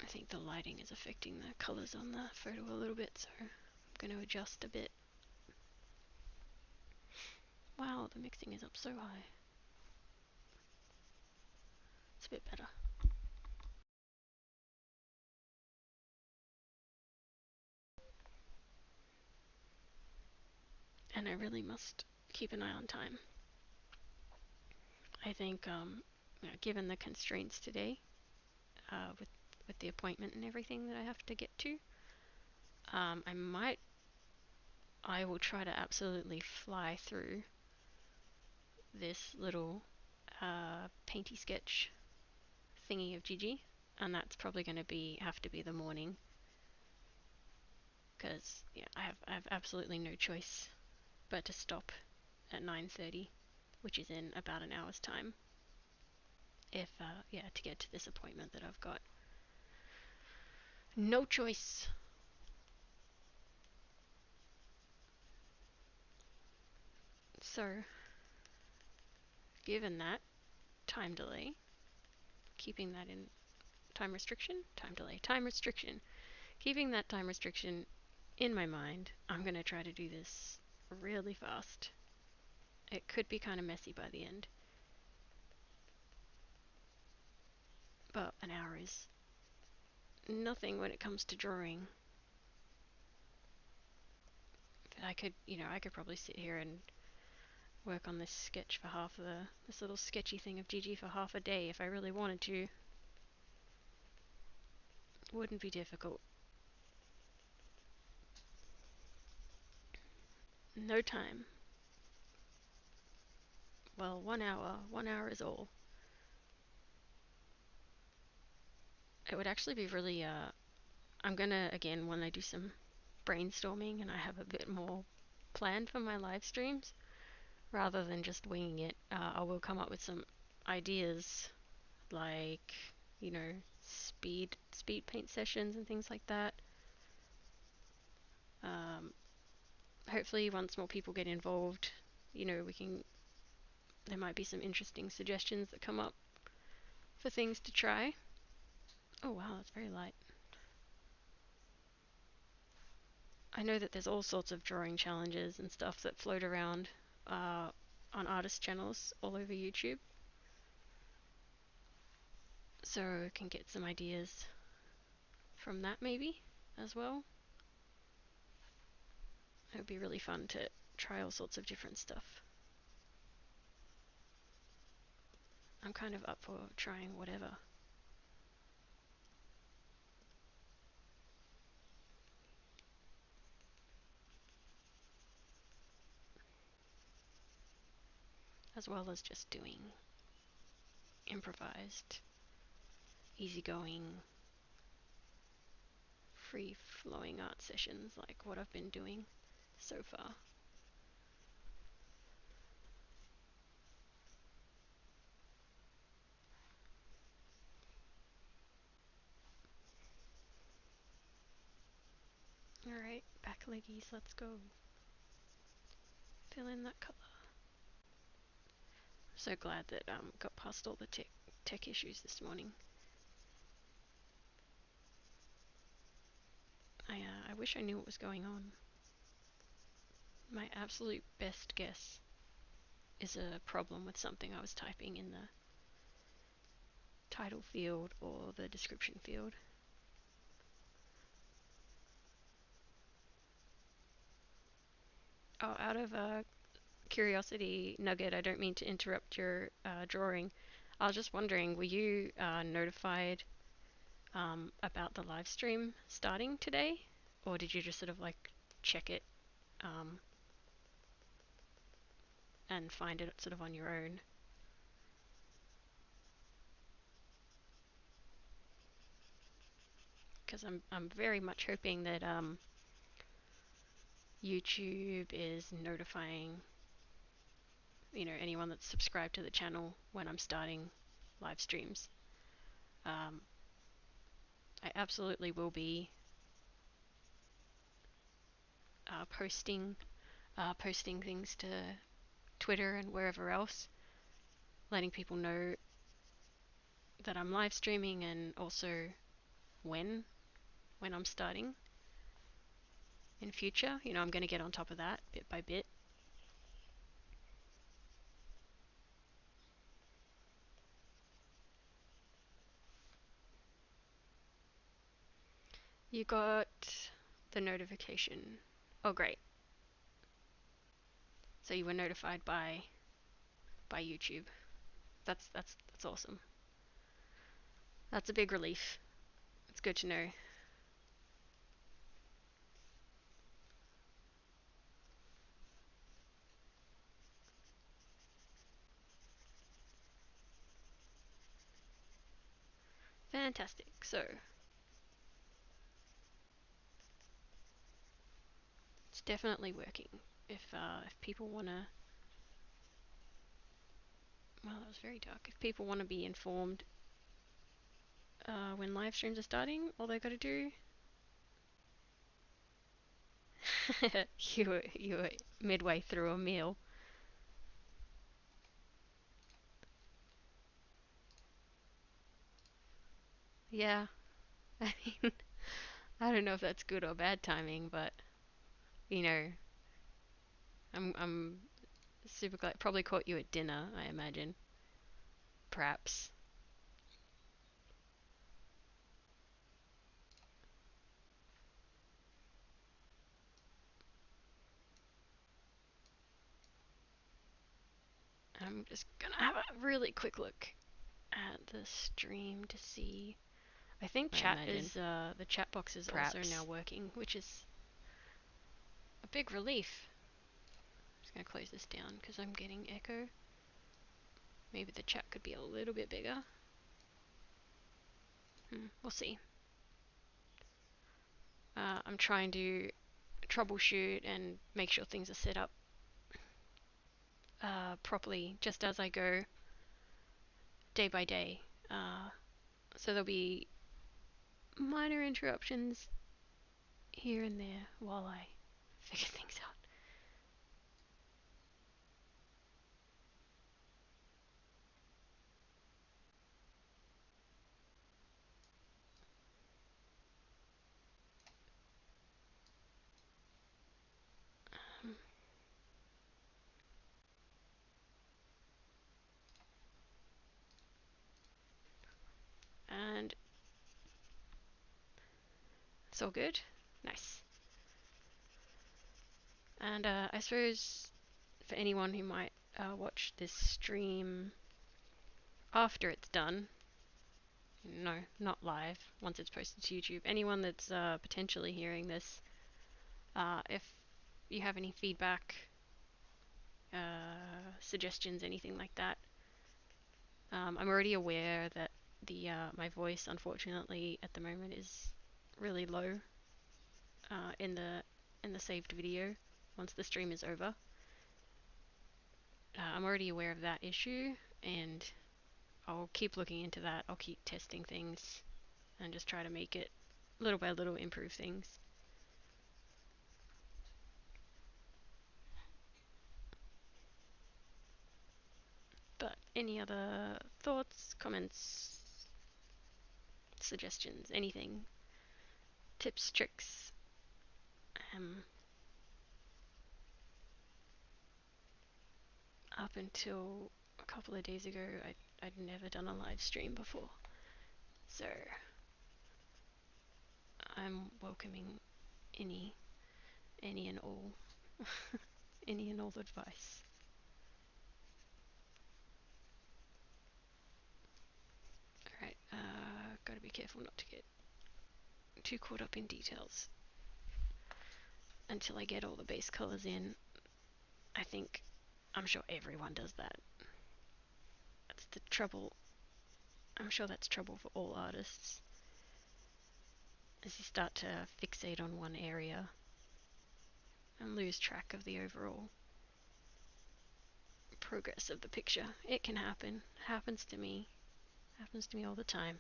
I think the lighting is affecting the colours on the photo a little bit, so I'm going to adjust a bit. Wow, the mixing is up so high. It's a bit better. And I really must keep an eye on time. I think, given the constraints today, with the appointment and everything that I have to get to, I will try to absolutely fly through this little painty sketch thingy of JiJi, and that's probably going to have to be the morning, because yeah, I have absolutely no choice but to stop at 9:30, which is in about an hour's time. If to get to this appointment that I've got. No choice. So, given that time delay, keeping that in time restriction, keeping that time restriction in my mind, I'm going to try to do this really fast. It could be kind of messy by the end, but an hour is nothing when it comes to drawing. I could probably sit here and work on this sketch for this little sketchy thing of JiJi for half a day if I really wanted to. Wouldn't be difficult. No time. Well, 1 hour. 1 hour is all. It would actually be really, I'm gonna, again, when I do some brainstorming and I have a bit more planned for my live streams, rather than just winging it, I will come up with some ideas, like, speed paint sessions and things like that. Hopefully once more people get involved, there might be some interesting suggestions that come up for things to try. Oh wow, that's very light. I know that there's all sorts of drawing challenges and stuff that float around on artist channels all over YouTube. So I can get some ideas from that maybe as well. It would be really fun to try all sorts of different stuff. I'm kind of up for trying whatever. As well as just doing improvised, easygoing free-flowing art sessions like what I've been doing so far. Alright, back leggies, let's go. Fill in that colour. So glad that got past all the tech issues this morning. I wish I knew what was going on. My absolute best guess is a problem with something I was typing in the title field or the description field. Oh, out of curiosity, Nugget, I don't mean to interrupt your drawing. I was just wondering, were you notified about the live stream starting today? Or did you just sort of like check it and find it sort of on your own? Because I'm very much hoping that YouTube is notifying anyone that's subscribed to the channel when I'm starting live streams. I absolutely will be posting things to Twitter and wherever else, letting people know that I'm live streaming and also when I'm starting in future. I'm going to get on top of that bit by bit. You got the notification. Oh, great. So you were notified by YouTube. That's awesome. That's a big relief. It's good to know. Fantastic. So it's definitely working. If people wanna, well, that was very dark. If people want to be informed when live streams are starting, all they got to do. you were midway through a meal. Yeah, I mean, I don't know if that's good or bad timing, but you know, I'm super glad. Probably caught you at dinner, I imagine. Perhaps. I'm just gonna have a really quick look at the stream to see. I think chat is the chat box is also now working, which is a big relief. I'm just gonna close this down because I'm getting echo. Maybe the chat could be a little bit bigger. We'll see. I'm trying to troubleshoot and make sure things are set up properly just as I go day by day. So there'll be minor interruptions here and there while I figure things out. And it's all good. Nice. And I suppose for anyone who might watch this stream after it's done, no, not live, once it's posted to YouTube, anyone that's potentially hearing this, if you have any feedback, suggestions, anything like that, I'm already aware that the my voice, unfortunately, at the moment is really low. in the saved video once the stream is over. I'm already aware of that issue, and I'll keep looking into that. I'll keep testing things and just try to make it little by little improve things. But any other thoughts, comments, suggestions, anything, tips, tricks? Um, Up until a couple of days ago, I'd never done a live stream before, so I'm welcoming any and all any and all advice. Alright, gotta be careful not to get too caught up in details until I get all the base colors in. I think, I'm sure everyone does that. That's the trouble. I'm sure that's trouble for all artists. As you start to fixate on one area and lose track of the overall progress of the picture. It can happen. It happens to me. It happens to me all the time.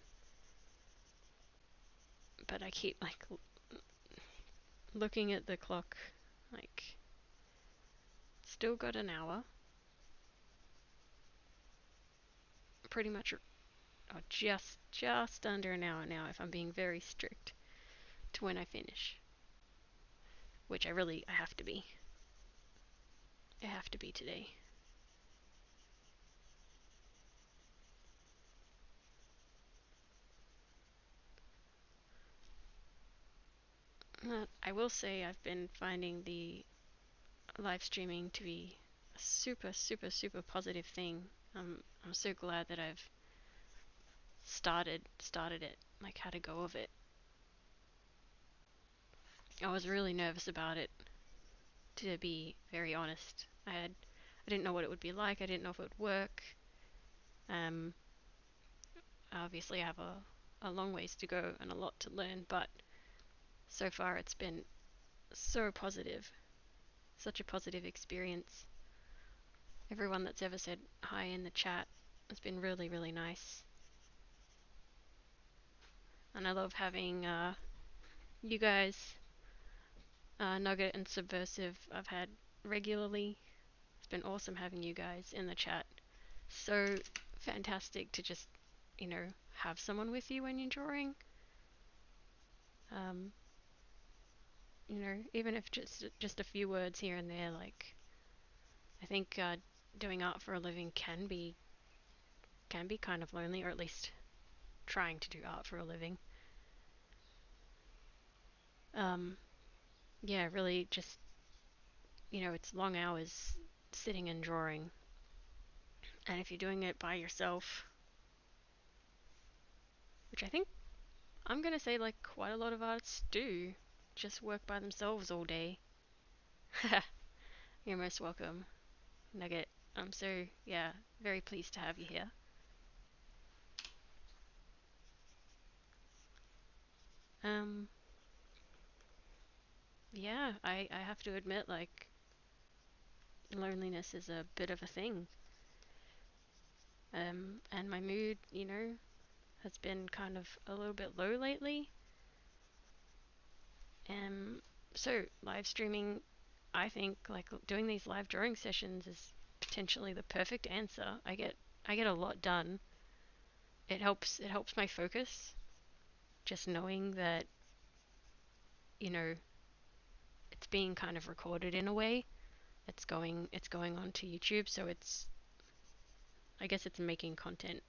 But I keep like looking at the clock, like still got an hour. Pretty much, or just under an hour now if I'm being very strict to when I finish. Which I have to be. I have to be today. I will say I've been finding the live streaming to be a super positive thing. I'm so glad that I've started it, like had a go of it. I was really nervous about it, to be very honest. I didn't know what it would be like. I didn't know if it would work. Um, Obviously I have a long ways to go and a lot to learn, but so far it's been so positive, such a positive experience. Everyone that's ever said hi in the chat has been really nice, and I love having you guys, Nugget and Subversive. I've had regularly. It's been awesome having you guys in the chat. So fantastic to just, have someone with you when you're drawing. Um, Even if just a few words here and there. Like, I think doing art for a living can be kind of lonely, or at least trying to do art for a living. Um, yeah, really just, it's long hours sitting and drawing. And if you're doing it by yourself, which I think I'm going to say like quite a lot of artists do, just work by themselves all day. You're most welcome, Nugget. I'm so, yeah, very pleased to have you here. Um, yeah, I have to admit, like, loneliness is a bit of a thing. And my mood, has been kind of a little bit low lately. So live streaming, I think, like doing these live drawing sessions is potentially the perfect answer. I get a lot done. It helps my focus. Just knowing that, you know, it's being kind of recorded in a way. It's going onto YouTube, so I guess it's making content.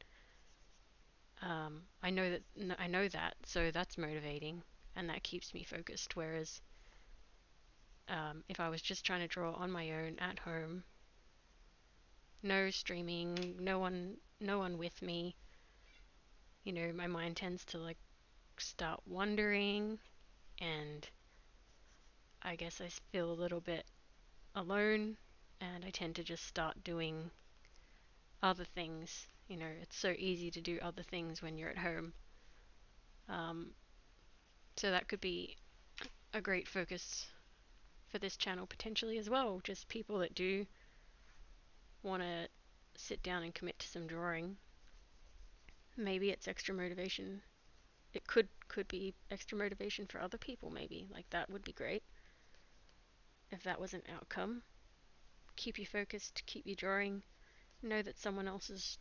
I know that, so that's motivating, and that keeps me focused. Whereas, if I was just trying to draw on my own at home, no streaming, no one with me, my mind tends to like start wandering, and I guess I feel a little bit alone, and I tend to just start doing other things. It's so easy to do other things when you're at home. Um, so that could be a great focus for this channel potentially as well. Just people that do want to sit down and commit to some drawing. Maybe it's extra motivation. It could be extra motivation for other people maybe. Like that would be great if that was an outcome. Keep you focused, keep you drawing. Know that someone else is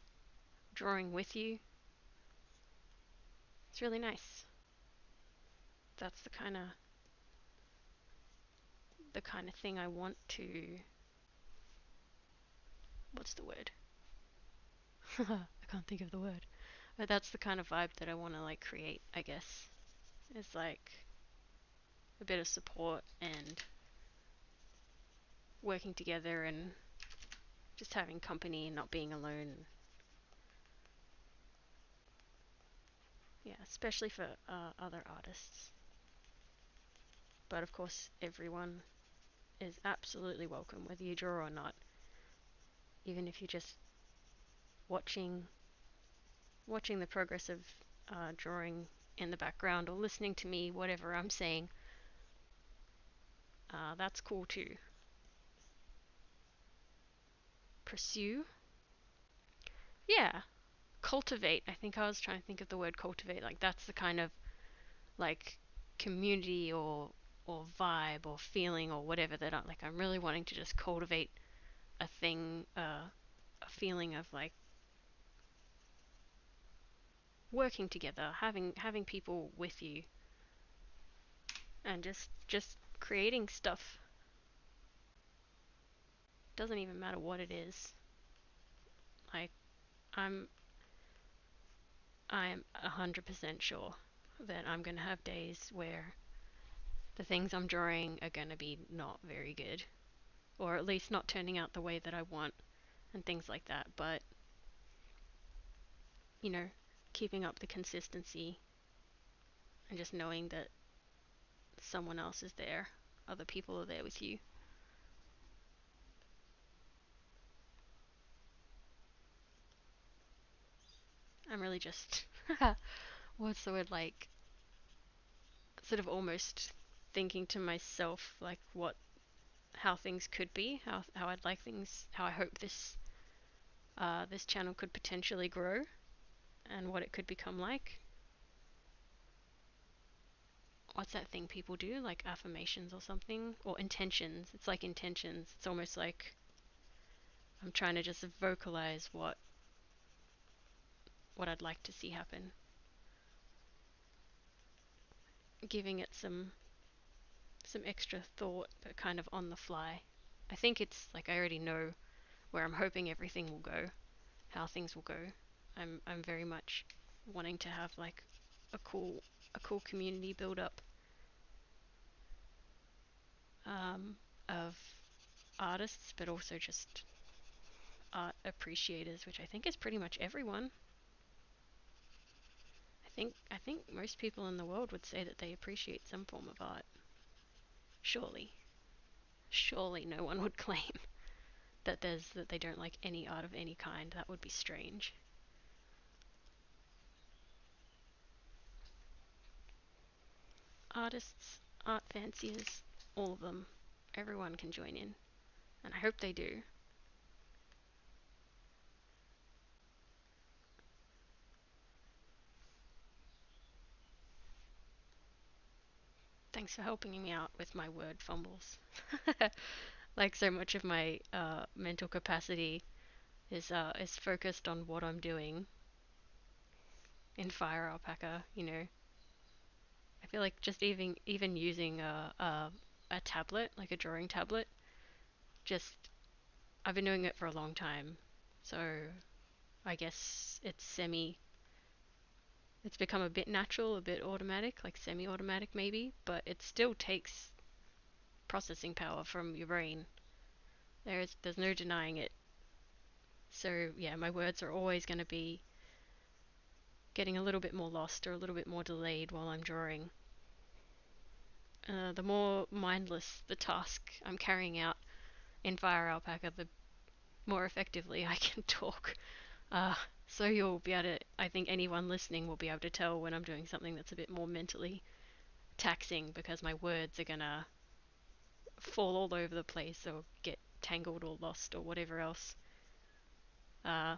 drawing with you. It's really nice. That's the kind of thing I want to, what's the word? I can't think of the word. But that's the kind of vibe that I want to like create, I guess. It's like a bit of support and working together and just having company and not being alone. Yeah, especially for other artists. But of course, everyone is absolutely welcome, whether you draw or not. Even if you're just watching the progress of drawing in the background or listening to me, whatever I'm saying, that's cool too. Pursue? Yeah. Cultivate. I think I was trying to think of the word cultivate. Like that's the kind of like community or vibe or feeling or whatever that I'm really wanting to just cultivate a thing, a feeling of like working together, having people with you, and just creating stuff. Doesn't even matter what it is. Like I'm I'm 100% sure that I'm gonna have days where the things I'm drawing are gonna be not very good, or at least not turning out the way that I want, and things like that. But you know, keeping up the consistency and just knowing that someone else is there, other people are there with you. I'm really just what's the word, like sort of almost thinking to myself like what how things could be, how I'd like things, how I hope this channel could potentially grow and what it could become like. What's that thing people do, like affirmations or something, or intentions? It's like intentions. It's almost like I'm trying to just vocalize what I'd like to see happen, giving it some extra thought, but kind of on the fly. I think it's like I already know where I'm hoping everything will go, how things will go. I'm very much wanting to have like a cool community build up, of artists, but also just art appreciators, which I think is pretty much everyone. I think most people in the world would say that they appreciate some form of art. Surely, surely no one would claim that they don't like any art of any kind. That would be strange. Artists, art fanciers, all of them, everyone can join in, and I hope they do. Thanks for helping me out with my word fumbles. Like so much of my mental capacity is focused on what I'm doing in FireAlpaca. I feel like just even using a tablet, like a drawing tablet, just I've been doing it for a long time, so I guess it's become a bit natural, a bit automatic, like semi-automatic maybe, but it still takes processing power from your brain. There's no denying it. So yeah, my words are always going to be getting a little bit more lost or a little bit more delayed while I'm drawing. The more mindless the task I'm carrying out in FireAlpaca, the more effectively I can talk. Uh, so you'll be able to, I think anyone listening will be able to tell when I'm doing something that's a bit more mentally taxing because my words are gonna fall all over the place or get tangled or lost or whatever else. Uh,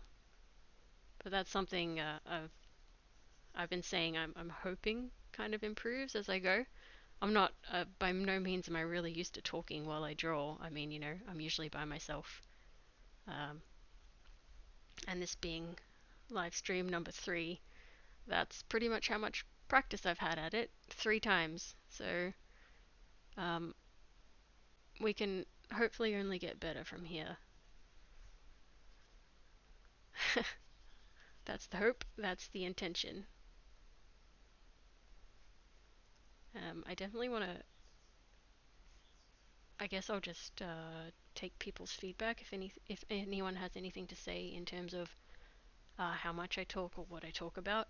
but that's something I've been saying I'm hoping kind of improves as I go. I'm not, by no means am I really used to talking while I draw. I mean, I'm usually by myself. Um, and this being live stream number 3, that's pretty much how much practice I've had at it. 3 times. So um, we can hopefully only get better from here. That's the hope, that's the intention. I definitely want to, I guess I'll just take people's feedback if anyone has anything to say in terms of how much I talk or what I talk about.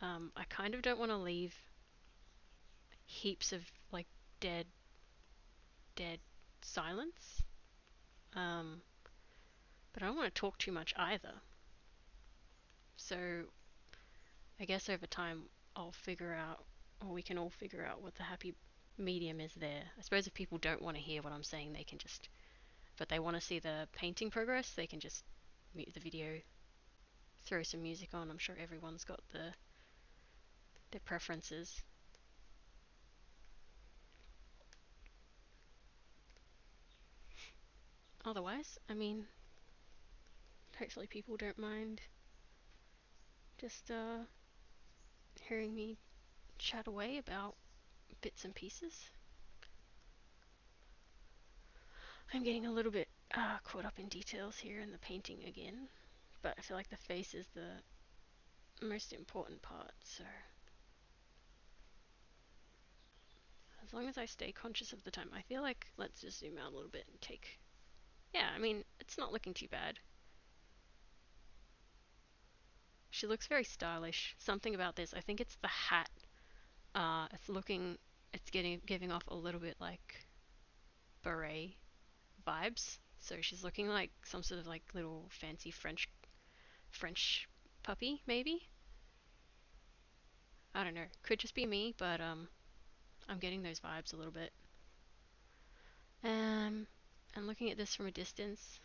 I kind of don't want to leave heaps of like dead, dead silence. Um, but I don't want to talk too much either. So I guess over time I'll figure out, or we can all figure out what the happy medium is there. I suppose if people don't want to hear what I'm saying, they can just, but they want to see the painting progress, they can just mute the video, throw some music on. I'm sure everyone's got their preferences. Otherwise, I mean, hopefully people don't mind just hearing me chat away about bits and pieces. I'm getting a little bit caught up in details here in the painting again, but I feel like the face is the most important part, so as long as I stay conscious of the time, I feel like let's just zoom out a little bit and take, yeah, I mean, it's not looking too bad. She looks very stylish. Something about this, I think it's the hat. It's giving off a little bit like beret vibes. So she's looking like some sort of like little fancy French puppy, maybe. I don't know. Could just be me, but I'm getting those vibes a little bit. And looking at this from a distance,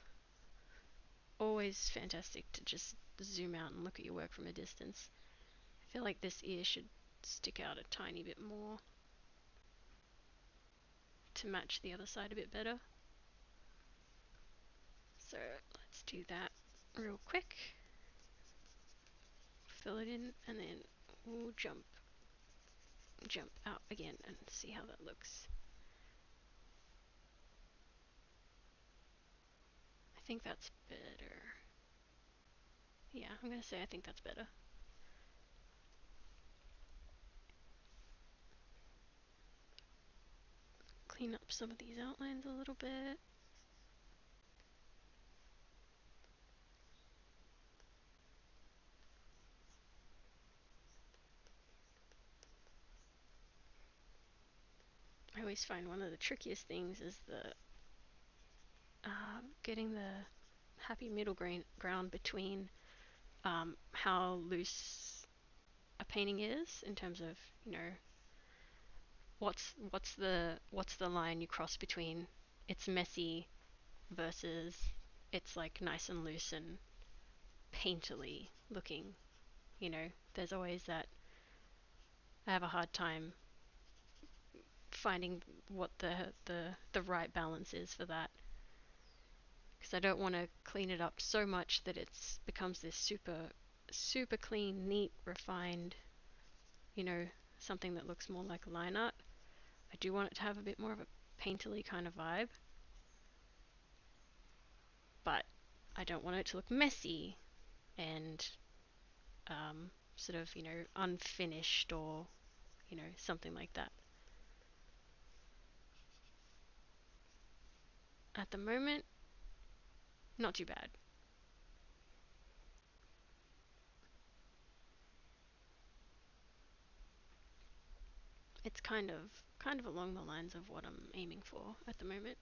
always fantastic to just zoom out and look at your work from a distance. I feel like this ear should stick out a tiny bit more to match the other side a bit better. So let's do that real quick. Fill it in and then we'll jump out again and see how that looks. I think that's better. Yeah, I'm gonna say I think that's better. Clean up some of these outlines a little bit. I always find one of the trickiest things is the getting the happy middle ground between how loose a painting is in terms of what's the line you cross between it's messy versus it's like nice and loose and painterly looking. There's always that. I have a hard time finding what the right balance is for that, because I don't want to clean it up so much that it becomes this super clean, neat, refined, you know, something that looks more like line art. I do want it to have a bit more of a painterly kind of vibe, but I don't want it to look messy and sort of, unfinished or, something like that. At the moment, not too bad. It's kind of along the lines of what I'm aiming for at the moment.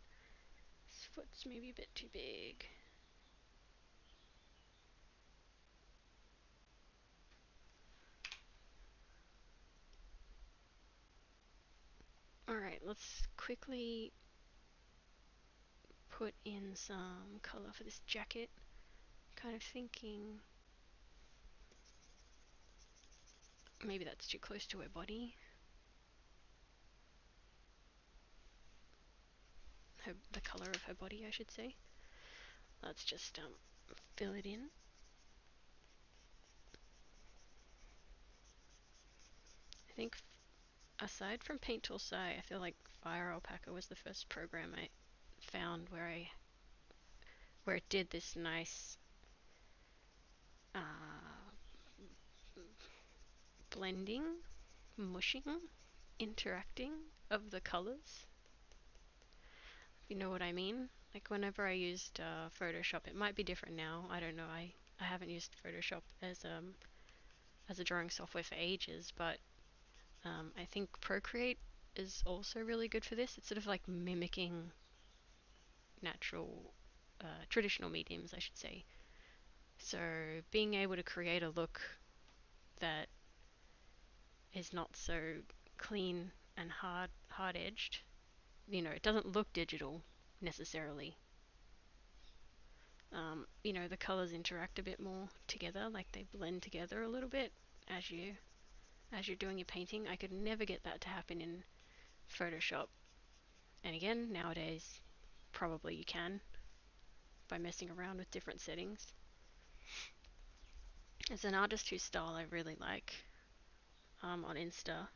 This foot's maybe a bit too big. Alright, let's quickly put in some colour for this jacket. Kind of thinking maybe that's too close to her body. The colour of her body, I should say. Let's just fill it in. I think aside from Paint Tool Sai, I feel like FireAlpaca was the first program I found where it did this nice blending, mushing, interacting of the colors. You know what I mean? Like whenever I used Photoshop, it might be different now. I don't know. I haven't used Photoshop as a drawing software for ages, but I think Procreate is also really good for this. It's sort of like mimicking natural, traditional mediums, I should say. So being able to create a look that is not so clean and hard edged. It doesn't look digital necessarily. The colors interact a bit more together, like they blend together a little bit as you're doing your painting. I could never get that to happen in Photoshop. And again, nowadays, probably you can by messing around with different settings. There's an artist whose style I really like on Insta,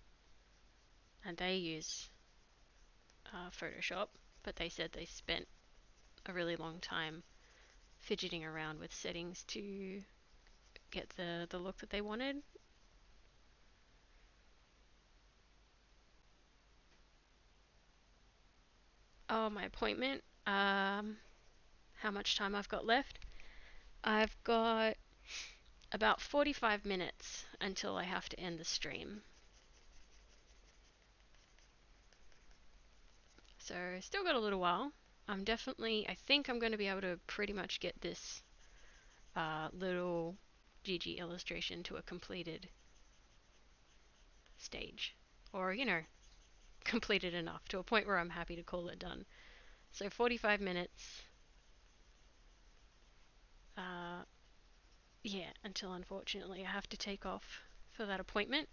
and they use Photoshop, but they said they spent a really long time fidgeting around with settings to get the look that they wanted. Oh, my appointment. How much time I've got left? I've got about 45 minutes until I have to end the stream. So, still got a little while. I think I'm going to be able to pretty much get this little JiJi illustration to a completed stage. Or, completed enough to a point where I'm happy to call it done. So 45 minutes. Uh, yeah, until unfortunately I have to take off for that appointment.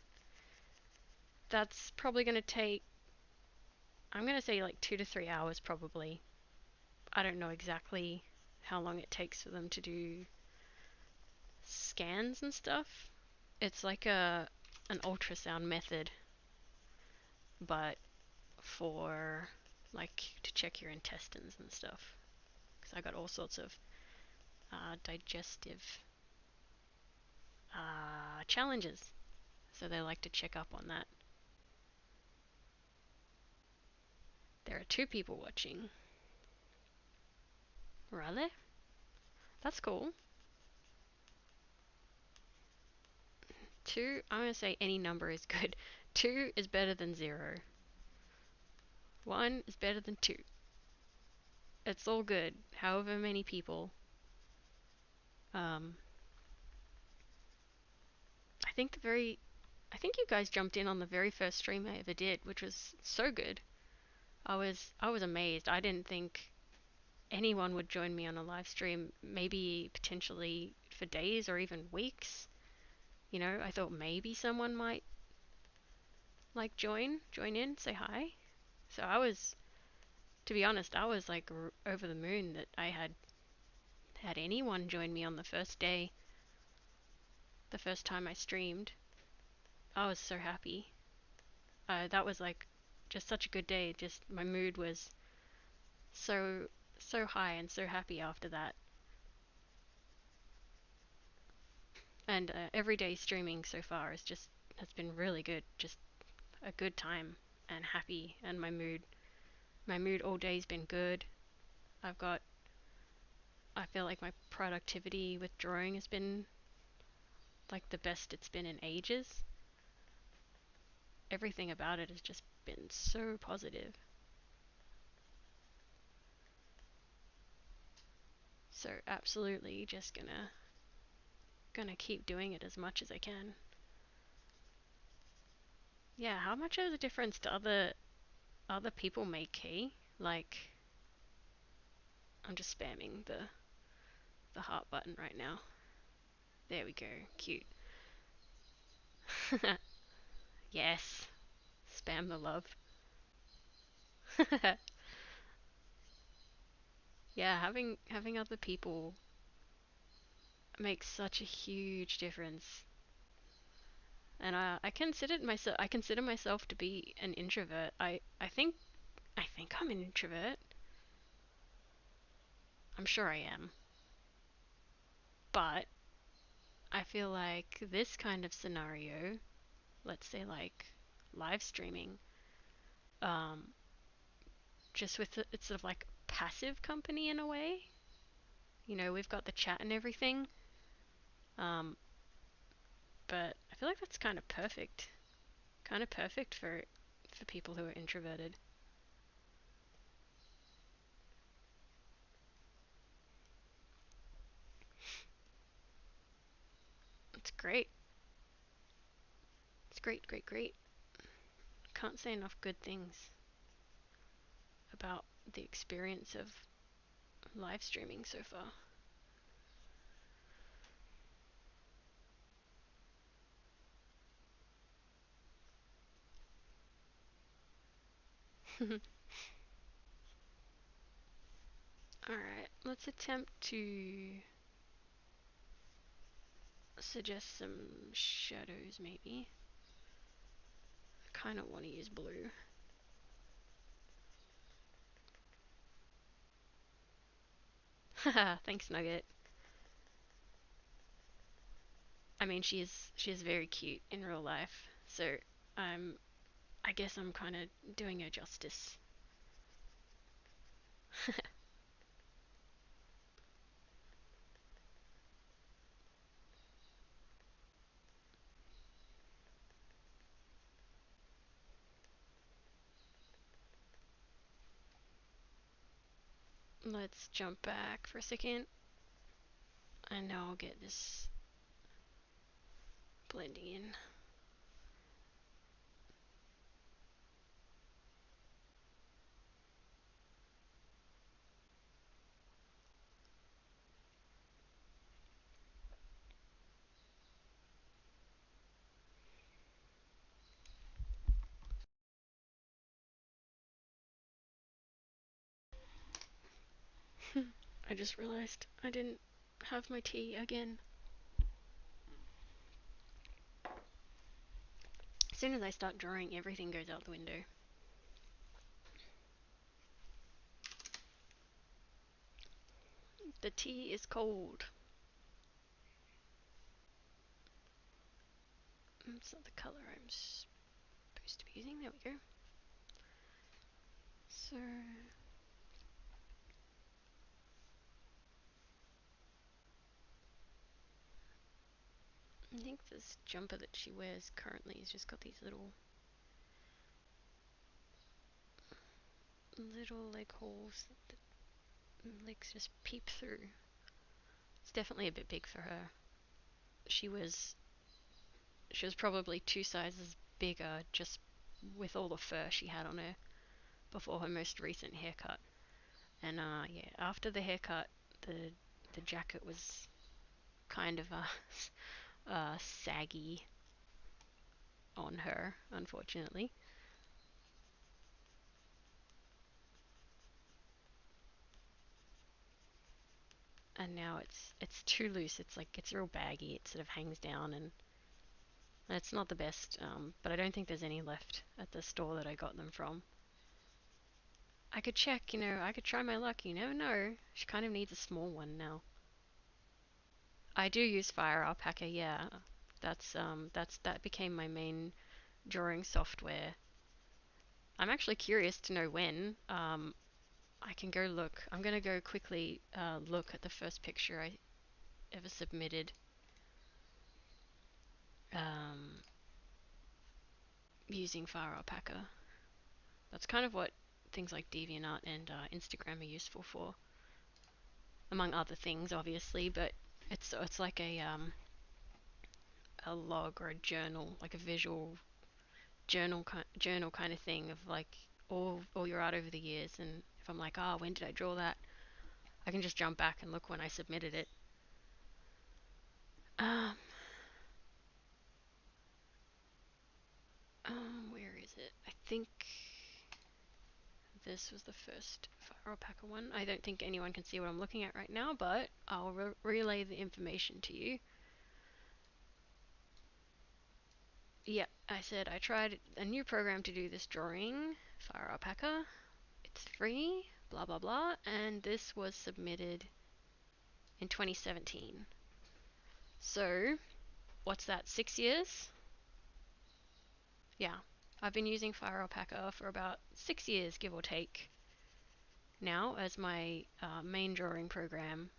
That's probably going to take, I'm going to say like 2 to 3 hours probably. I don't know exactly how long it takes for them to do scans and stuff. It's like an ultrasound method, but for like to check your intestines and stuff. Because I got all sorts of digestive challenges, so they like to check up on that. There are 2 people watching. Really? That's cool. 2, I'm going to say any number is good. 2 is better than 0. 1 is better than 2. It's all good. However many people. Um, I think I think you guys jumped in on the very first stream I ever did, which was so good. I was amazed. I didn't think anyone would join me on a live stream, maybe potentially for days or even weeks. I thought maybe someone might like join in, say hi. So to be honest, I was like over the moon that I had anyone join me on the first day, the first time I streamed. I was so happy. That was like just such a good day. Just my mood was so high and so happy after that. And every day streaming so far has been really good. Just a good time and happy, and my mood all day's been good. I've got I feel like my productivity with drawing has been like the best it's been in ages. Everything about it has just been so positive. So absolutely just gonna keep doing it as much as I can. Yeah, how much of a difference do other other people make key. Like, I'm just spamming the heart button right now. There we go. Cute. Yes. Spam the love. Yeah, having other people makes such a huge difference. And I consider myself to be an introvert. I think I'm an introvert. I'm sure I am. But I feel like this kind of scenario, let's say like live streaming, um, just with it's sort of like passive company in a way. We've got the chat and everything. Um, but I feel like that's kind of perfect. Kind of perfect for people who are introverted. It's great. It's great, great, great. Can't say enough good things about the experience of live streaming so far. Alright, let's attempt to suggest some shadows maybe. I kind of want to use blue. Haha, thanks Nugget. I mean, she is very cute in real life, so I'm I guess I'm kind of doing her justice. Let's jump back for a second, and now I'll get this blending in. I just realized I didn't have my tea again. As soon as I start drawing, everything goes out the window. The tea is cold. It's not the color I'm supposed to be using. There we go. So, I think this jumper that she wears currently has just got these little leg holes that the legs just peep through. It's definitely a bit big for her. She was she was probably two sizes bigger just with all the fur she had on her before her most recent haircut. And yeah, after the haircut, the the jacket was kind of saggy on her, unfortunately. And now it's too loose. It's like it's real baggy. It sort of hangs down, and it's not the best. But I don't think there's any left at the store that I got them from. I could check, I could try my luck. You never know. She kind of needs a small one now. I do use FireAlpaca, yeah. That became my main drawing software. I'm actually curious to know when. I can go look. I'm gonna go quickly look at the first picture I ever submitted. Um, Using FireAlpaca. That's kind of what things like DeviantArt and Instagram are useful for, among other things, obviously. But it's like a log or a journal, like a visual journal kind of thing of like all your art over the years, and if I'm like, when did I draw that? I can just jump back and look when I submitted it. Um, where is it? I think this was the first FireAlpaca one. I don't think anyone can see what I'm looking at right now, but I'll relay the information to you. Yep, I said I tried a new program to do this drawing, FireAlpaca. It's free, blah blah blah, and this was submitted in 2017. So, what's that, 6 years? Yeah, I've been using FireAlpaca for about 6 years, give or take, now as my main drawing program.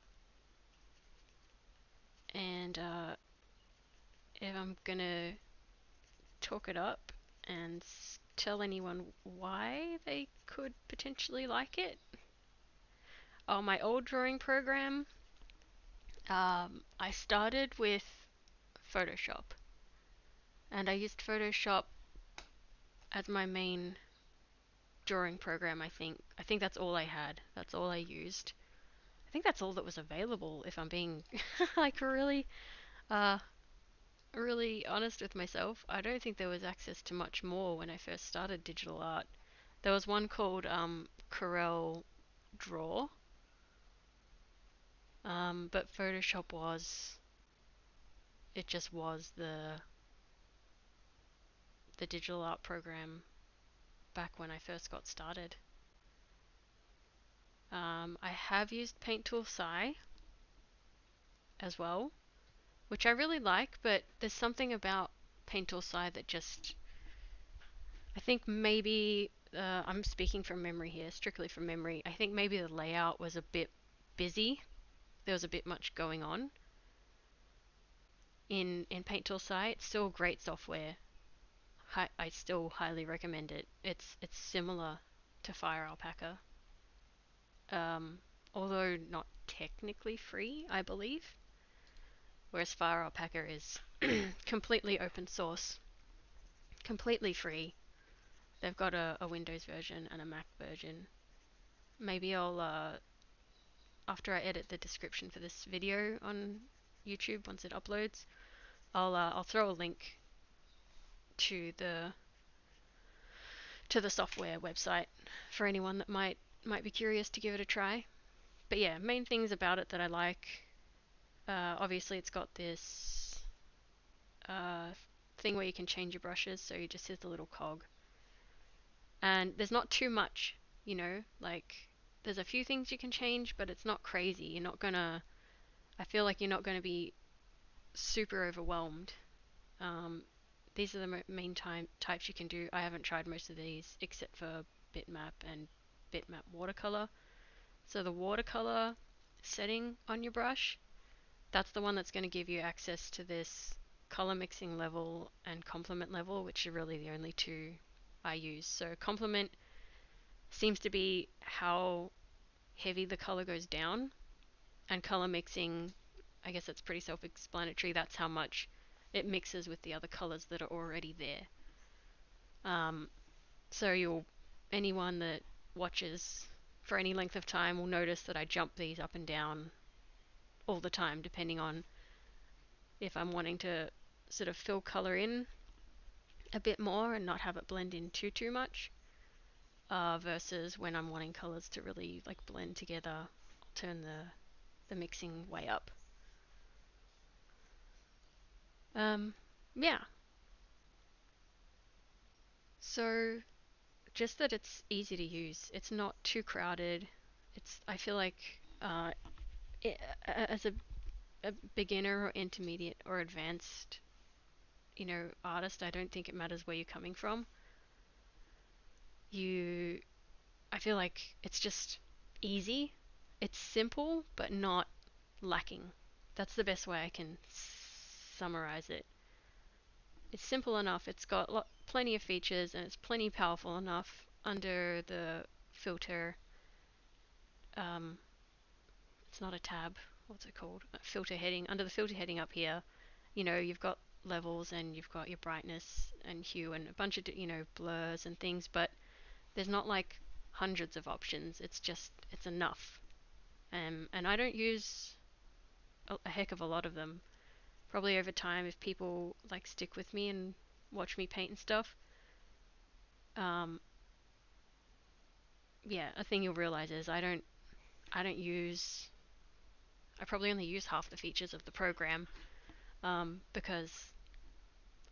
And if I'm gonna talk it up and tell anyone why they could potentially like it, my old drawing program, I started with Photoshop, and I used Photoshop as my main drawing program. I think that's all I had. That's all I used. I think that's all that was available, if I'm being like uh really honest with myself. I don't think there was access to much more when I first started digital art. There was one called Corel Draw, but Photoshop just was the digital art program back when I first got started. I have used Paint Tool Sai as well, which I really like, but there's something about Paint Tool Sai that just, I think maybe, I'm speaking from memory here, strictly from memory. I think maybe the layout was a bit busy. There was a bit much going on in Paint Tool Sai. It's still great software. I still highly recommend it. It's similar to FireAlpaca, um, although not technically free, I believe. Whereas FireAlpaca is completely open source, completely free. They've got a Windows version and a Mac version. Maybe I'll, after I edit the description for this video on YouTube, once it uploads, I'll throw a link to the software website for anyone that might be curious to give it a try. But yeah, main things about it that I like. Obviously, it's got this uh, thing where you can change your brushes, so you just hit the little cog. And there's not too much, like there's a few things you can change, but it's not crazy. I feel like you're not gonna be super overwhelmed. Um, these are the main types you can do. I haven't tried most of these except for bitmap and bitmap watercolor. So the watercolor setting on your brush, that's the one that's going to give you access to this color mixing level and complement level, which are really the only two I use. So complement seems to be how heavy the color goes down, and color mixing, I guess that's pretty self-explanatory. That's how much it mixes with the other colors that are already there. So anyone that watches for any length of time will notice that I jump these up and down all the time, depending on if I'm wanting to sort of fill color in a bit more and not have it blend in too much, versus when I'm wanting colors to really like blend together. I'll turn the mixing way up. Yeah. So just that it's easy to use. It's not too crowded. I feel like as a beginner or intermediate or advanced, artist, I don't think it matters where you're coming from. I feel like it's just easy. It's simple, but not lacking. That's the best way I can summarize it. It's simple enough. It's got plenty of features, and it's plenty powerful enough under the filter. Um, it's not a tab. What's it called? A filter heading. Under the filter heading up here, you've got levels and you've got your brightness and hue and a bunch of, blurs and things, but There's not like hundreds of options. It's enough. And I don't use a heck of a lot of them. Probably over time, if people like stick with me and watch me paint and stuff, um, yeah, a thing you'll realize is I don't use I probably only use half the features of the program, because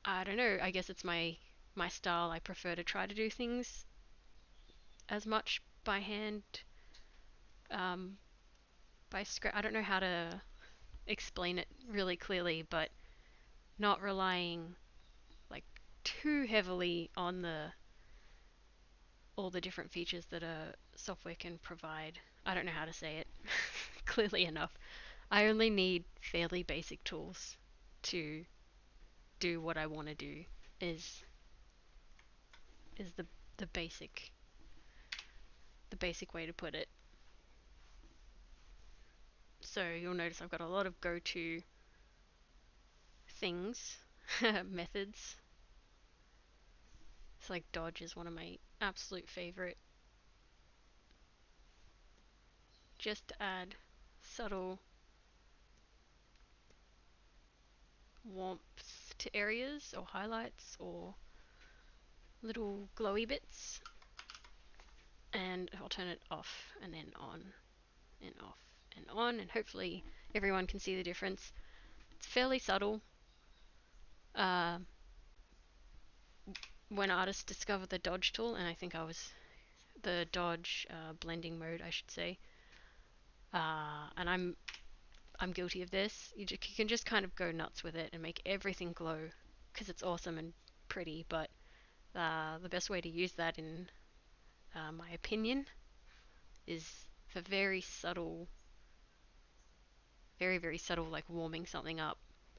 I don't know. I guess it's my style. I prefer to try to do things as much by hand, um, by script. I don't know how to explain it really clearly, but not relying like too heavily on the all the different features that a software can provide. I don't know how to say it clearly enough. I only need fairly basic tools to do what I want to do. Is is the basic way to put it. So you'll notice I've got a lot of go-to things, methods. It's like dodge is one of my absolute favorite. Just to add subtle warmth to areas or highlights or little glowy bits, and I'll turn it off and then on and off and on, and hopefully everyone can see the difference. It's fairly subtle. Uh, when artists discover the dodge tool, and I think I was the dodge blending mode, I should say, and I'm guilty of this. You can just kind of go nuts with it and make everything glow because it's awesome and pretty. But the best way to use that, in my opinion, is for very subtle, like warming something up,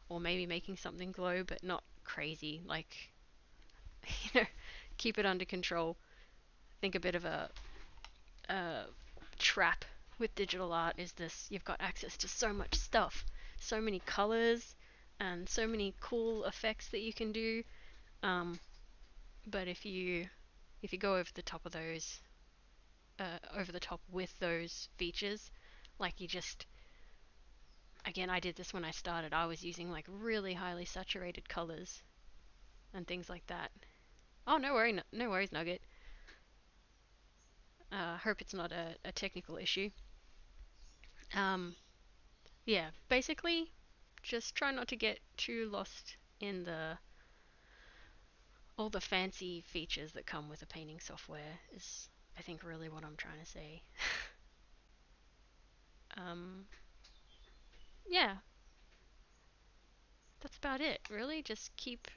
or maybe making something glow, but not crazy. Like, you know, keep it under control. I think a bit of a trap with digital art is this: you've got access to so much stuff, so many colors, and so many cool effects that you can do. Um, but if you go over the top of those, over the top with those features, like you just again, I did this when I started. I was using like really highly saturated colors and things like that. Oh, no worries, Nugget. Hope it's not a technical issue. Um, yeah, basically, just try not to get too lost in the all the fancy features that come with a painting software is, I think, really what I'm trying to say. um, yeah, that's about it. Really, just keep.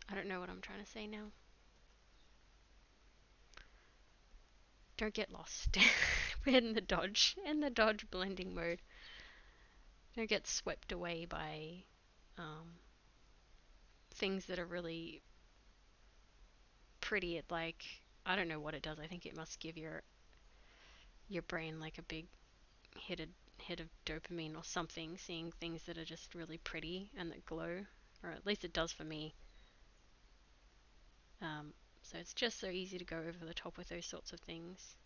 I don't know what I'm trying to say now. Don't get lost in the dodge blending mode. Don't get swept away by um, things that are really pretty. It like, I don't know what it does. I think it must give your brain like a big hit of, hit of dopamine or something, seeing things that are just really pretty and that glow, or at least it does for me. So it's just so easy to go over the top with those sorts of things.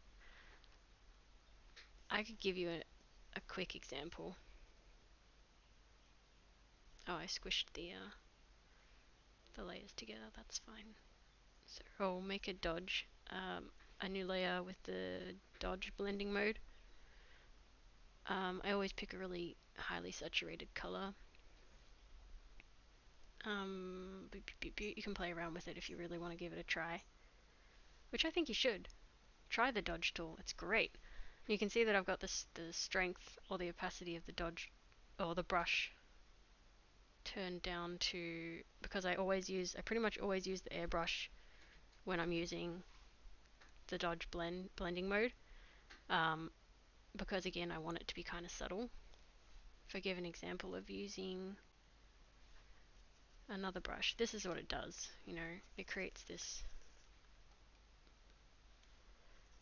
I could give you a quick example. Oh, I squished the layers together. That's fine. So I'll make a dodge, a new layer with the dodge blending mode. I always pick a really highly saturated color. You can play around with it if you really want to give it a try, which I think you should. Try the dodge tool. It's great. You can see that I've got the strength or the opacity of the dodge or the brush turned down to, because I pretty much always use the airbrush when I'm using the dodge blending mode. Um, because again, I want it to be kind of subtle. If I give an example of using another brush, this is what it does. It creates this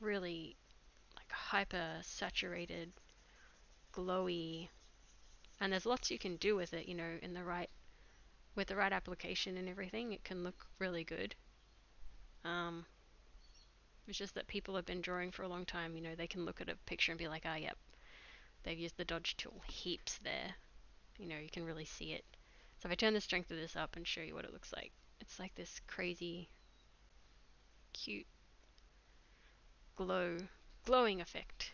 really like hyper saturated, glowy And there's lots you can do with it, you know, in the right with the right application and everything. It can look really good. Um, it's just that people have been drawing for a long time. You know, they can look at a picture and be like, "Ah, yep, they've used the dodge tool heaps there." You know, you can really see it. So if I turn the strength of this up and show you what it looks like, it's like this crazy, cute glowing effect.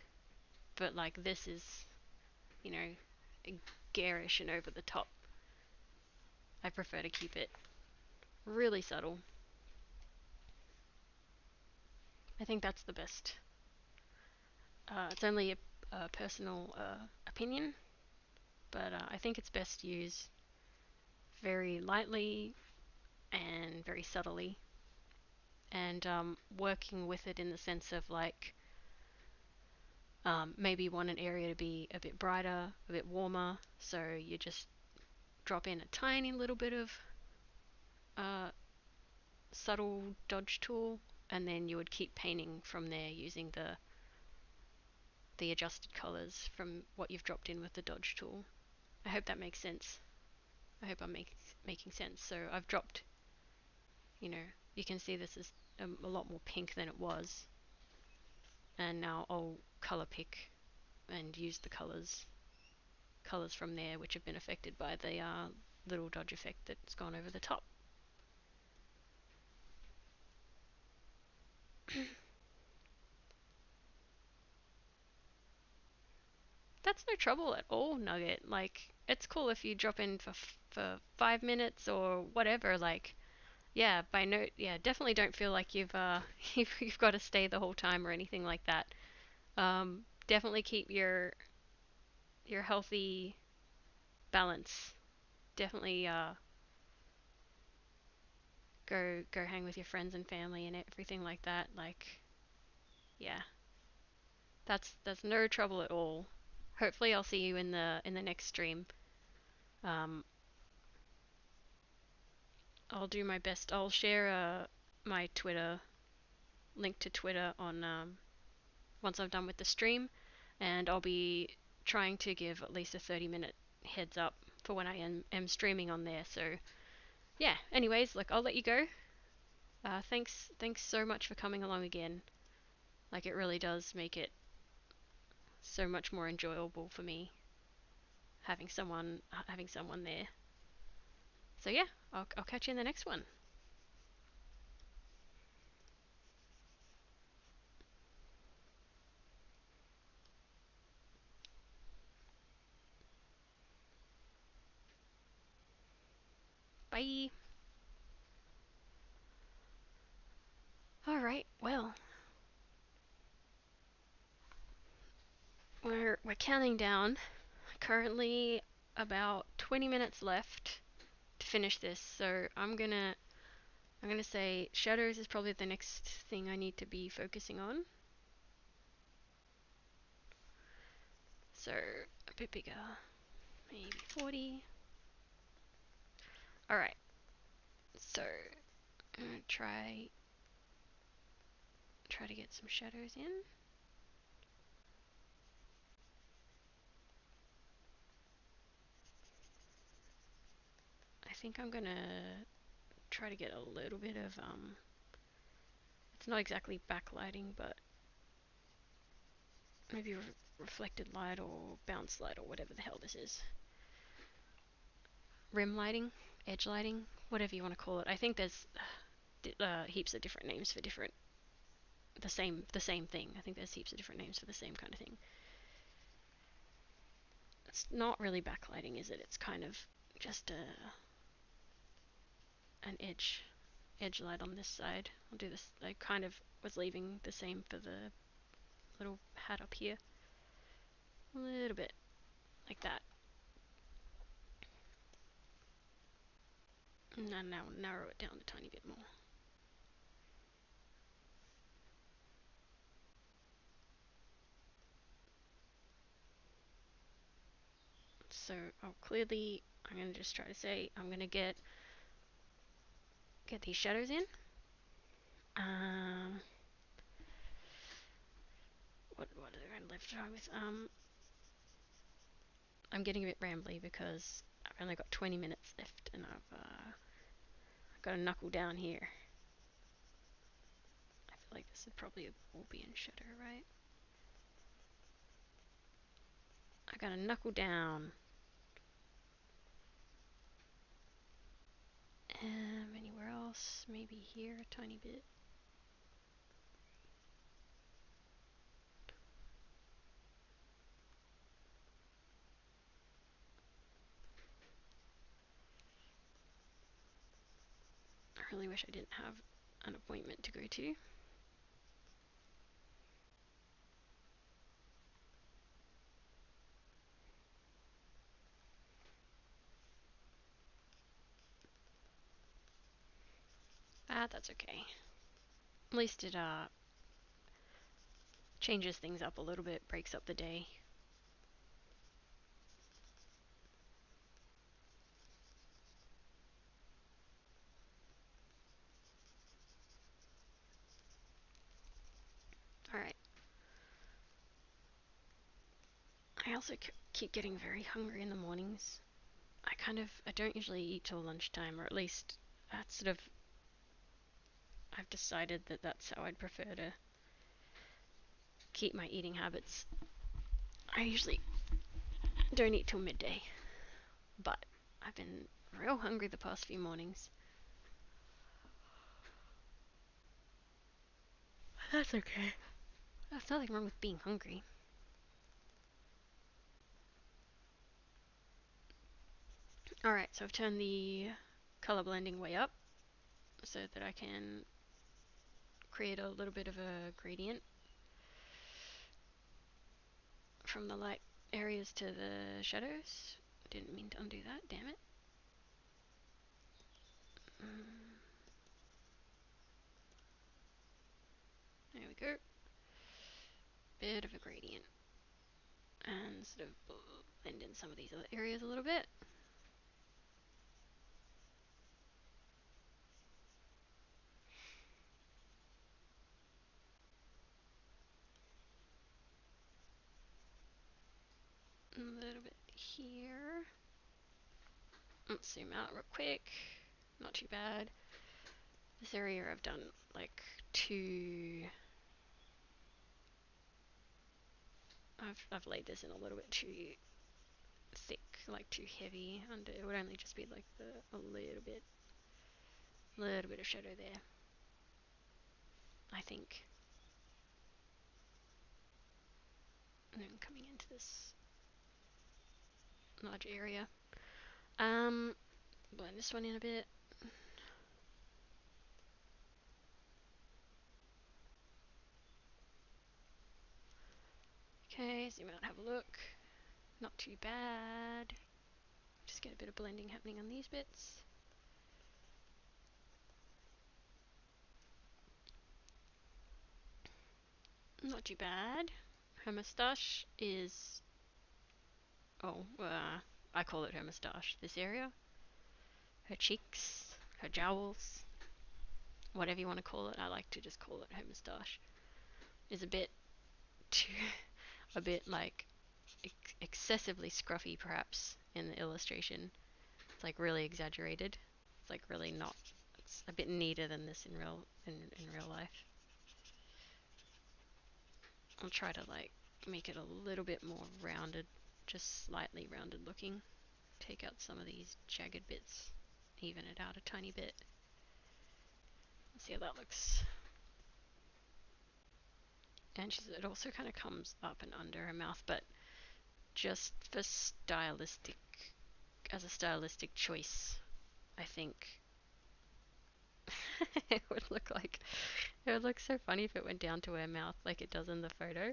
But like this is, you know, garish and over the top. I prefer to keep it really subtle. I think that's the best. It's only a personal opinion, but I think it's best used very lightly and very subtly, and working with it in the sense of like maybe you want an area to be a bit brighter, a bit warmer, so you just drop in a tiny little bit of uh, subtle dodge tool, and then you would keep painting from there using the adjusted colors from what you've dropped in with the dodge tool. I hope that makes sense. I hope I'm making sense. So I've dropped, you know, you can see this is a lot more pink than it was, and now I'll color pick and use the colors from there, which have been affected by the little dodge effect that's gone over the top. That's no trouble at all, Nugget. Like, it's cool if you drop in for 5 minutes or whatever. Like, yeah, yeah, definitely don't feel like you've got to stay the whole time or anything like that. Definitely keep your healthy balance. Definitely go hang with your friends and family and everything like that. Like, yeah, that's no trouble at all. Hopefully, I'll see you in the next stream. Um, I'll do my best. I'll share my Twitter link to Twitter on once I'm done with the stream, and I'll be trying to give at least a 30-minute heads up for when I am streaming on there. So yeah. Anyways, like I'll let you go. Thanks so much for coming along again. Like it really does make it so much more enjoyable for me having someone there. So yeah, I'll catch you in the next one. Bye. All right. Well, we're counting down. Currently about 20 minutes left to finish this. So I'm gonna say shadows is probably the next thing I need to be focusing on. So a bit bigger, maybe 40. All right. So I'm gonna try to get some shadows in. I think I'm gonna try to get a little bit of it's not exactly backlighting, but maybe reflected light or bounce light or whatever the hell this is. Rim lighting, edge lighting, whatever you want to call it. I think there's heaps of different names for the same thing. I think there's heaps of different names for the same kind of thing. It's not really backlighting, is it? It's kind of just an edge light on this side. I'll do this. I kind of was leaving the same for the little hat up here. A little bit like that. And then now narrow it down a tiny bit more. So I'll clearly, I'm going to just try to say, I'm going to get these shadows in. Um, what are I going to left try with? I'm getting a bit rambly because I've only got 20 minutes left and I've got to knuckle down here. I feel like this would probably all be in shadow, right? I gotta knuckle down. Anywhere else? Maybe here a tiny bit. I really wish I didn't have an appointment to go to. That's okay. At least it changes things up a little bit, breaks up the day. Alright. I also keep getting very hungry in the mornings. I don't usually eat till lunchtime, or at least that's sort of, I've decided that that's how I'd prefer to keep my eating habits. I usually don't eat till midday, but I've been real hungry the past few mornings. That's okay. There's nothing wrong with being hungry. Alright, so I've turned the color blending way up so that I can create a little bit of a gradient from the light areas to the shadows. Didn't mean to undo that, damn it. There we go. Bit of a gradient. And sort of blend in some of these other areas a little bit. A little bit here. Let's zoom out real quick. Not too bad. This area I've done like too... I've laid this in a little bit too thick, like too heavy under. It would only just be like a little bit of shadow there, I think. And then coming into this large area. Blend this one in a bit. Okay, zoom out, have a look. Not too bad. Just get a bit of blending happening on these bits. Not too bad. Her moustache is... Oh, I call it her moustache. This area. Her cheeks, her jowls, whatever you want to call it. I like to just call it her moustache. Is a bit too... a bit like excessively scruffy perhaps in the illustration. It's like really exaggerated. It's like really not. It's a bit neater than this in real life. I'll try to like make it a little bit more rounded, just slightly rounded looking. Take out some of these jagged bits, even it out a tiny bit. Let's see how that looks. And it also kind of comes up and under her mouth, but just for stylistic, as a stylistic choice, I think it would look like, it would look so funny if it went down to her mouth like it does in the photo.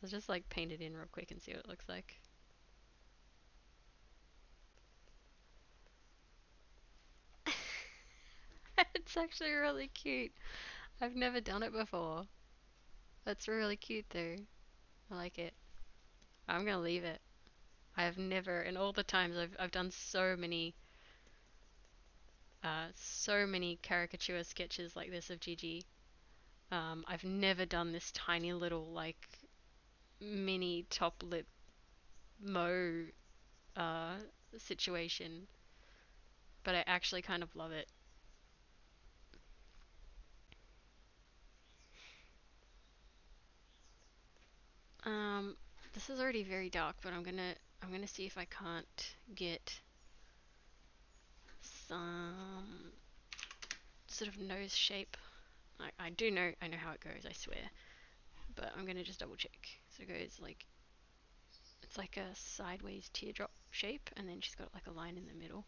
I'll just like paint it in real quick and see what it looks like. It's actually really cute. I've never done it before. That's really cute though. I like it. I'm gonna leave it. I have never, in all the times I've done so many caricature sketches like this of JiJi. I've never done this tiny little like mini top lip mo uh, situation, but I actually kind of love it. Um, this is already very dark, but I'm gonna see if I can't get some sort of nose shape. I know how it goes, I swear, but I'm gonna just double check. So it goes like it's like a sideways teardrop shape, and then she's got like a line in the middle.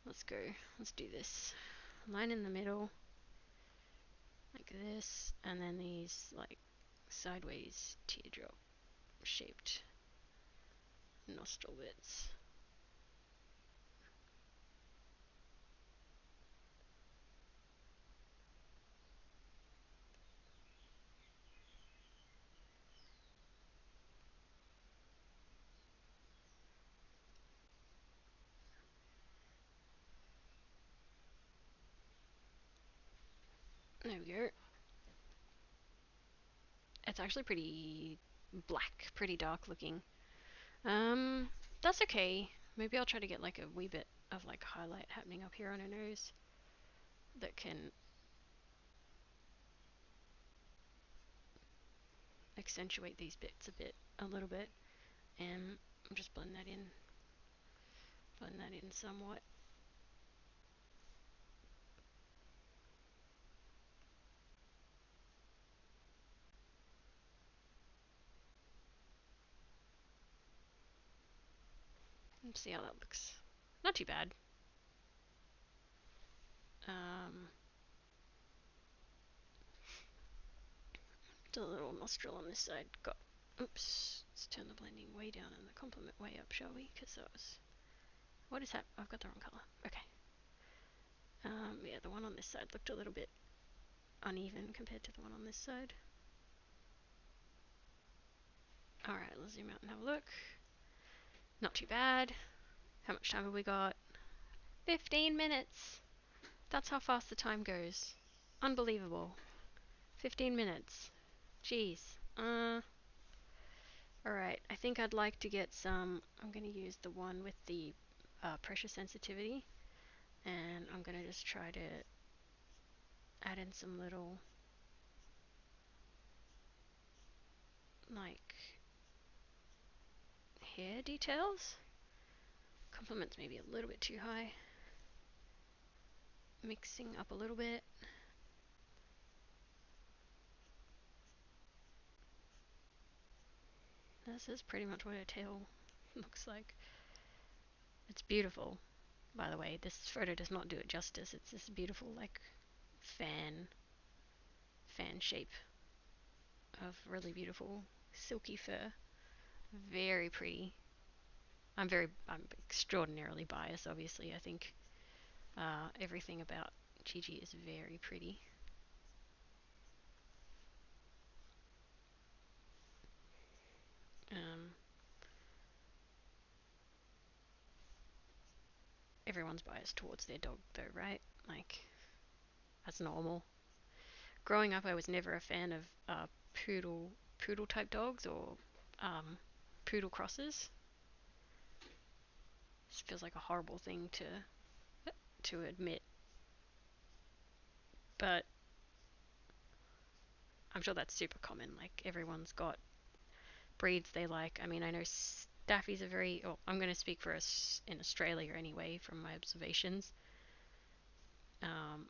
Let's go. Let's do this. Line in the middle, like this, and then these like sideways teardrop shaped nostril bits. There we go. It's actually pretty black, pretty dark looking. Um, that's okay. Maybe I'll try to get like a wee bit of like highlight happening up here on her nose that can accentuate these bits a little bit, and I'll just blend that in somewhat. And see how that looks. Not too bad. Um, the little nostril on this side got. Oops. Let's turn the blending way down and the complement way up, shall we? Because that was. What is that? I've got the wrong color. Okay. Yeah, the one on this side looked a little bit uneven compared to the one on this side. Alright, let's zoom out and have a look. Not too bad. How much time have we got? 15 minutes! That's how fast the time goes. Unbelievable. 15 minutes. Jeez. Alright, I think I'd like to get some. I'm going to use the one with the pressure sensitivity. And I'm going to just try to add in some little, like, hair details. Compliments maybe a little bit too high. Mixing up a little bit. This is pretty much what a tail looks like. It's beautiful, by the way. This photo does not do it justice. It's this beautiful, like, fan shape of really beautiful silky fur. Very pretty. I'm extraordinarily biased, obviously. I think everything about JiJi is very pretty. Um, Everyone's biased towards their dog, though, right? Like, that's normal. Growing up, I was never a fan of poodle type dogs or um, poodle crosses. This feels like a horrible thing to admit, but I'm sure that's super common. Like everyone's got breeds they like. I mean, I know Staffies are very. Oh, I'm going to speak for us in Australia anyway, from my observations. Um,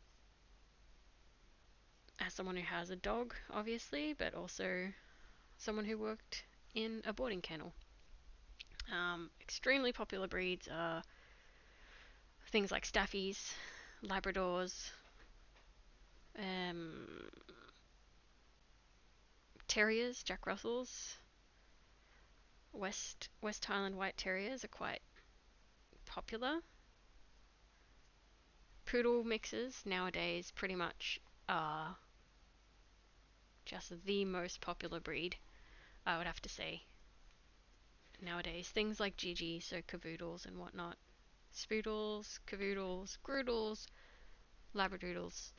as someone who has a dog, obviously, but also someone who worked in a boarding kennel. Extremely popular breeds are things like Staffies, Labradors, um, Terriers, Jack Russells, West Highland White Terriers are quite popular. Poodle mixes nowadays pretty much are just the most popular breed, I would have to say. Nowadays, things like JiJi, so cavoodles and whatnot, spoodles, cavoodles, groodles, labradoodles,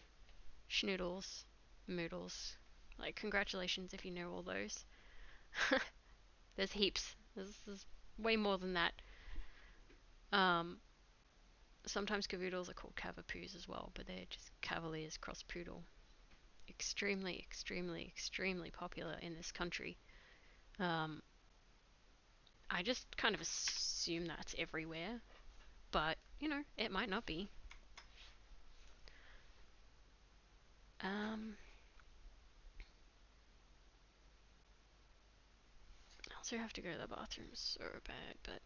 schnoodles, moodles. Like, congratulations if you know all those. There's heaps. There's way more than that. Um, Sometimes cavoodles are called cavapoos as well, but they're just cavaliers cross poodle. Extremely, extremely, extremely popular in this country. Um, I just kind of assume that's everywhere, but it might not be. Um, I also have to go to the bathroom so bad, but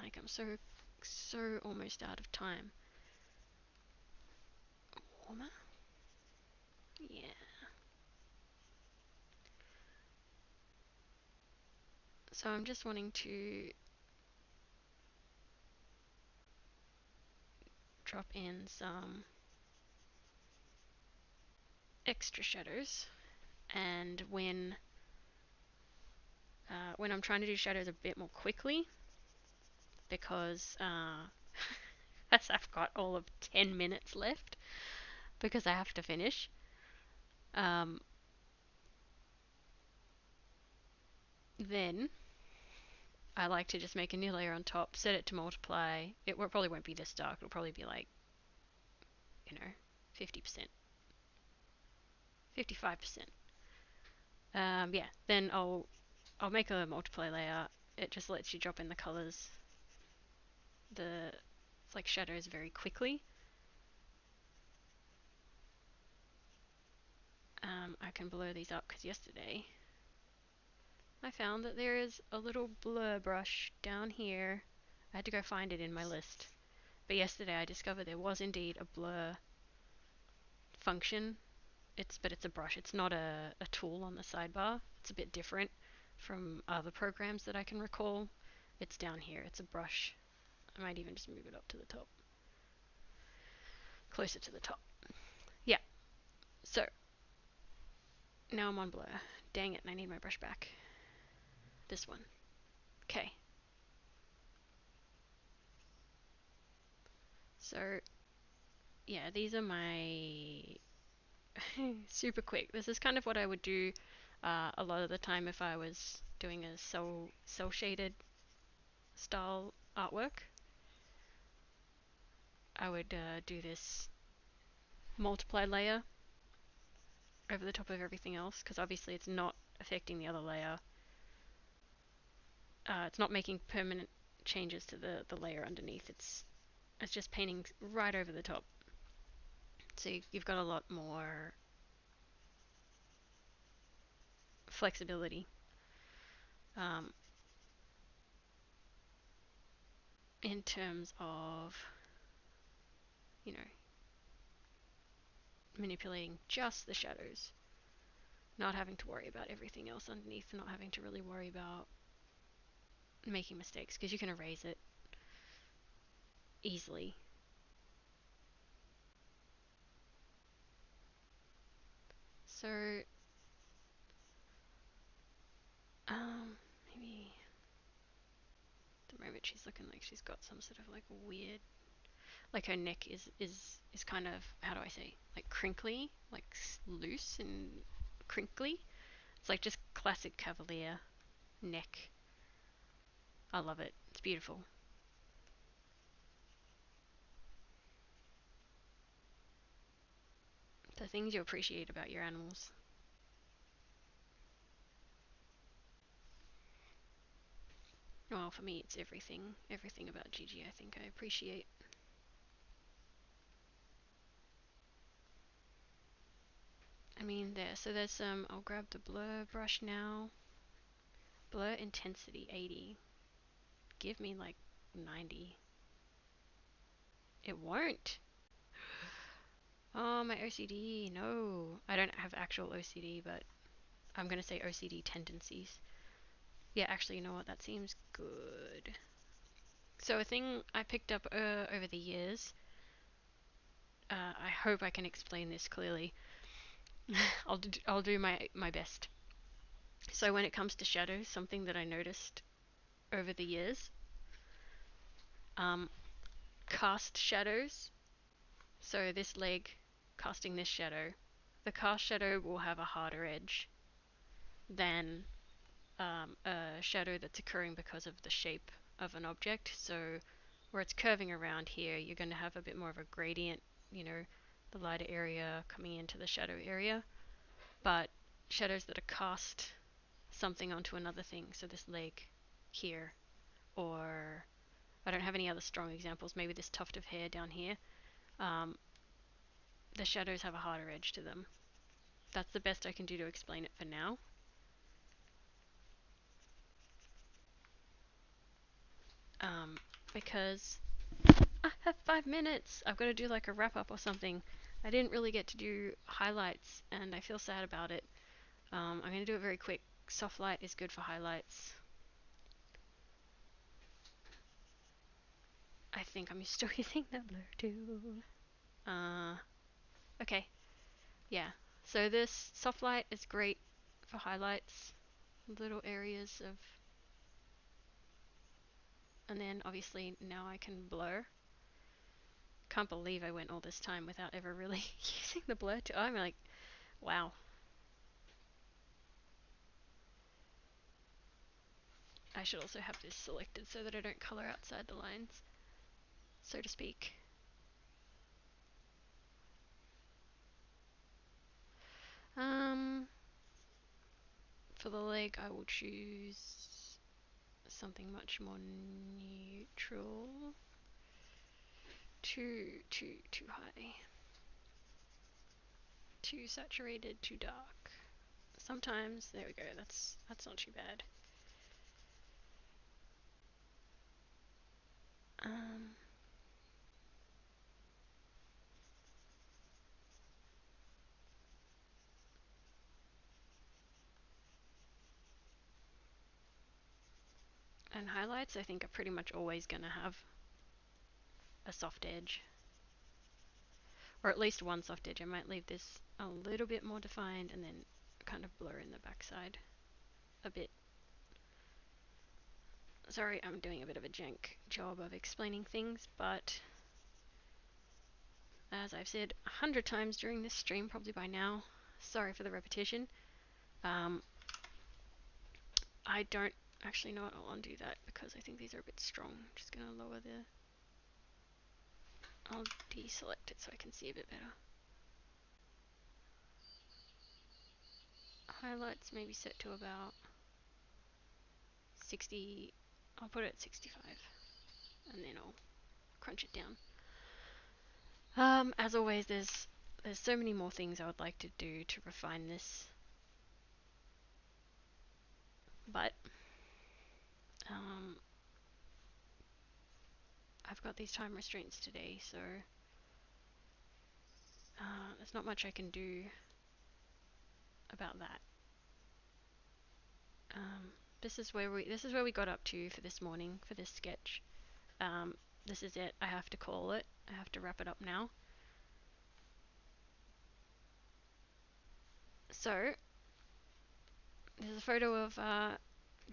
like I'm so almost out of time. Warmer? Yeah. So I'm just wanting to drop in some extra shadows, and when I'm trying to do shadows a bit more quickly, because as I've got all of 10 minutes left because I have to finish. Um, then I like to just make a new layer on top, set it to multiply. It probably won't be this dark. It'll probably be like, 50%, 55%. Yeah, then I'll make a multiply layer. It just lets you drop in the colors, the like shadows very quickly. I can blur these up because yesterday I found that there is a little blur brush down here. I had to go find it in my list. But yesterday I discovered there was indeed a blur function. But it's a brush. It's not a tool on the sidebar. It's a bit different from other programs that I can recall. It's down here. It's a brush. I might even just move it up to the top. Closer to the top. Yeah. So now I'm on blur. Dang it, and I need my brush back. This one. Okay. So yeah, these are my super quick. This is kind of what I would do a lot of the time if I was doing a cell shaded style artwork. I would do this multiply layer over the top of everything else because obviously it's not affecting the other layer. It's not making permanent changes to the layer underneath. It's just painting right over the top. So you've got a lot more flexibility um, in terms of you know manipulating just the shadows, not having to worry about everything else underneath, not having to really worry about making mistakes because you can erase it easily. So maybe at the moment she's looking like she's got some sort of like weird, like her neck is kind of, how do I say, like crinkly, like loose and crinkly. It's like just classic cavalier neck. I love it. It's beautiful. The things you appreciate about your animals. Well, for me, it's everything. Everything about JiJi, I think I appreciate. I mean, there. So there's some. I'll grab the blur brush now. Blur intensity 80. Give me like 90. It won't. Oh, my OCD. No. I don't have actual OCD, but I'm going to say OCD tendencies. Yeah, actually, you know what? That seems good. So, a thing I picked up over the years, I hope I can explain this clearly. I'll do my best. So, when it comes to shadows, something that I noticed over the years, um, cast shadows. So, this leg casting this shadow, the cast shadow will have a harder edge than a shadow that's occurring because of the shape of an object. So where it's curving around here, you're going to have a bit more of a gradient, you know, the lighter area coming into the shadow area. But shadows that are cast something onto another thing, so this leg here, or I don't have any other strong examples, maybe this tuft of hair down here, the shadows have a harder edge to them. That's the best I can do to explain it for now. Because I have 5 minutes. I've got to do like a wrap up or something. I didn't really get to do highlights and I feel sad about it. I'm going to do it very quick. Soft light is good for highlights. I think I'm still using the blur tool. Okay. Yeah. So this soft light is great for highlights, little areas of, and then obviously now I can blur. Can't believe I went all this time without ever really using the blur tool. I'm like, wow. I should also have this selected so that I don't color outside the lines, so to speak. For the leg, I will choose something much more neutral. Too high. Too saturated, too dark. Sometimes, there we go, that's not too bad. And highlights, I think, are pretty much always going to have a soft edge. Or at least one soft edge. I might leave this a little bit more defined and then kind of blur in the backside a bit. Sorry, I'm doing a bit of a jank job of explaining things, but as I've said 100 times during this stream, probably by now, sorry for the repetition. I don't actually know what, I'll undo that because I think these are a bit strong. I'm just going to lower I'll deselect it so I can see a bit better. Highlights maybe set to about 60, I'll put it at 65 and then I'll crunch it down. As always, there's so many more things I would like to do to refine this, but I've got these time restraints today, so there's not much I can do about that. This is where we got up to for this morning for this sketch. This is it. I have to call it. I have to wrap it up now. So there's a photo of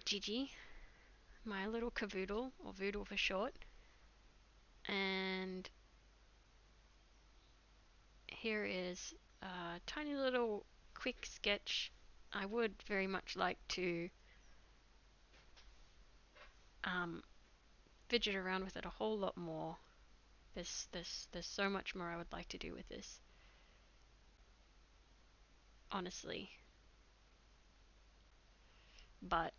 JiJi, my little cavoodle, or voodle for short, and here is a tiny little quick sketch. I would very much like to fidget around with it a whole lot more. There's so much more I would like to do with this, honestly. But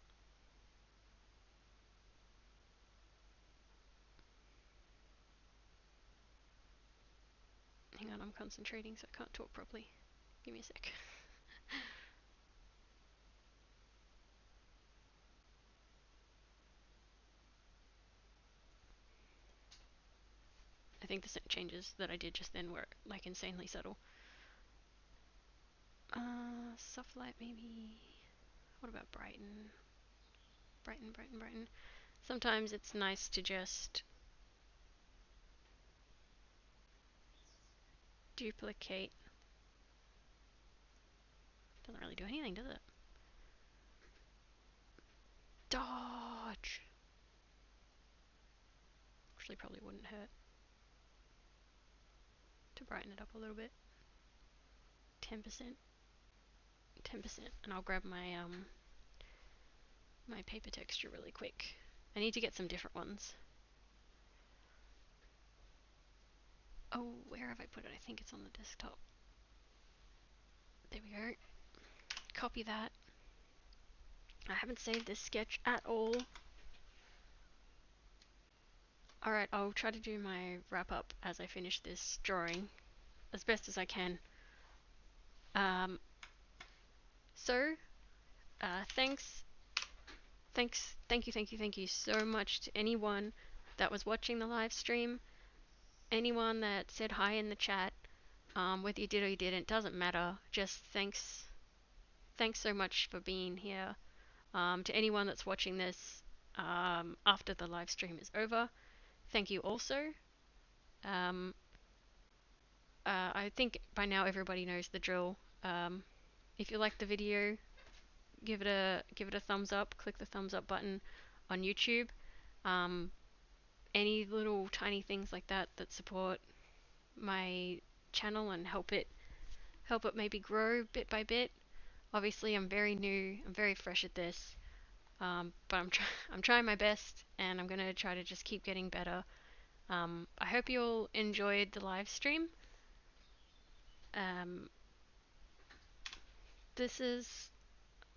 hang on, I'm concentrating so I can't talk properly. Give me a sec. I think the changes that I did just then were like insanely subtle. Soft light maybe. What about brighten? Brighten. Sometimes it's nice to just duplicate. Doesn't really do anything, does it? Dodge! Actually, probably wouldn't hurt to brighten it up a little bit. 10%. 10%. And I'll grab my my paper texture really quick. I need to get some different ones. Oh, where have I put it? I think it's on the desktop. There we go. Copy that. I haven't saved this sketch at all. Alright, I'll try to do my wrap up as I finish this drawing as best as I can. Um, so, thank you so much to anyone that was watching the live stream, anyone that said hi in the chat, whether you did or you didn't, doesn't matter. Just thanks so much for being here. To anyone that's watching this after the live stream is over, thank you also. Um, I think by now everybody knows the drill. If you like the video, give it a thumbs up. Click the thumbs up button on YouTube. Um, any little tiny things like that that support my channel and help it maybe grow bit by bit. Obviously, I'm very new. I'm very fresh at this, but I'm trying my best, and I'm gonna try to just keep getting better. I hope you all enjoyed the live stream. Um, this is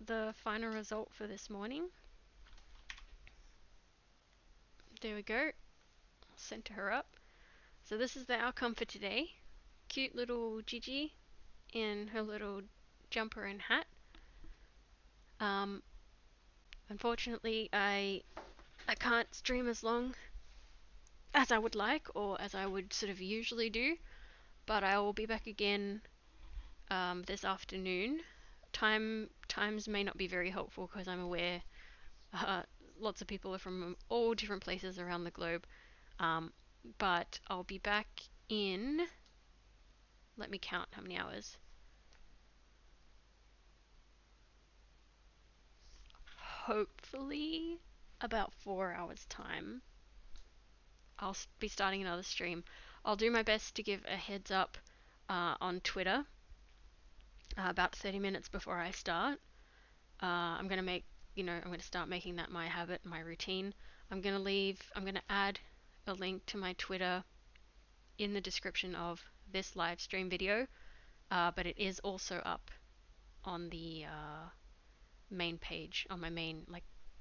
the final result for this morning. There we go. I'll center her up. So this is the outcome for today. Cute little JiJi in her little jumper and hat. Um, Unfortunately, I can't stream as long as I would like or as I would sort of usually do, but I will be back again this afternoon. Times may not be very helpful because I'm aware uh, lots of people are from all different places around the globe. Um, but I'll be back in. Let me count how many hours. Hopefully, about 4 hours time. I'll be starting another stream. I'll do my best to give a heads up on Twitter about 30 minutes before I start. I'm gonna I'm gonna start making that my habit, my routine. I'm gonna add a link to my Twitter in the description of this live stream video, but it is also up on the main page, on my main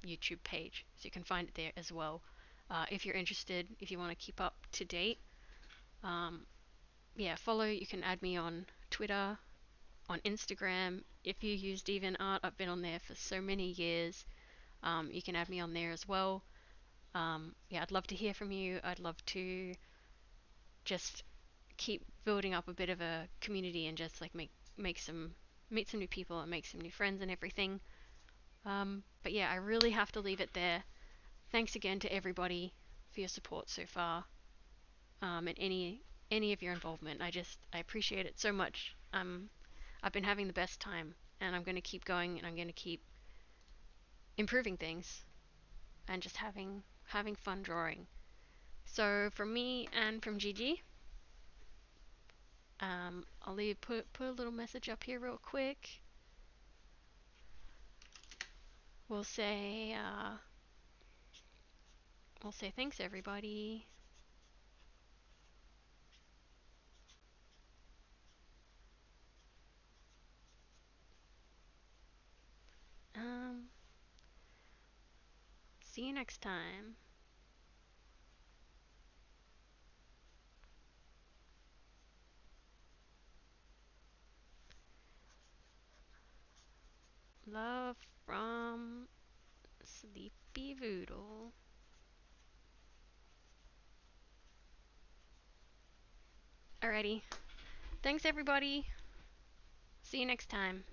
YouTube page, so you can find it there as well. If you're interested, if you want to keep up to date, um, yeah, follow. You can add me on Twitter, on Instagram. If you use DeviantArt, I've been on there for so many years. You can add me on there as well. Yeah, I'd love to hear from you. I'd love to just keep building up a bit of a community and just make some meet some new people and make some new friends and everything. But yeah, I really have to leave it there. Thanks again to everybody for your support so far, and any of your involvement. I appreciate it so much. I've been having the best time, and I'm going to keep going, and I'm going to keep improving things and just having fun drawing. So from me and from JiJi, I'll put a little message up here real quick. We'll say thanks everybody. Um, See you next time. Love from Sleepy Voodle. Alrighty. Thanks everybody. See you next time.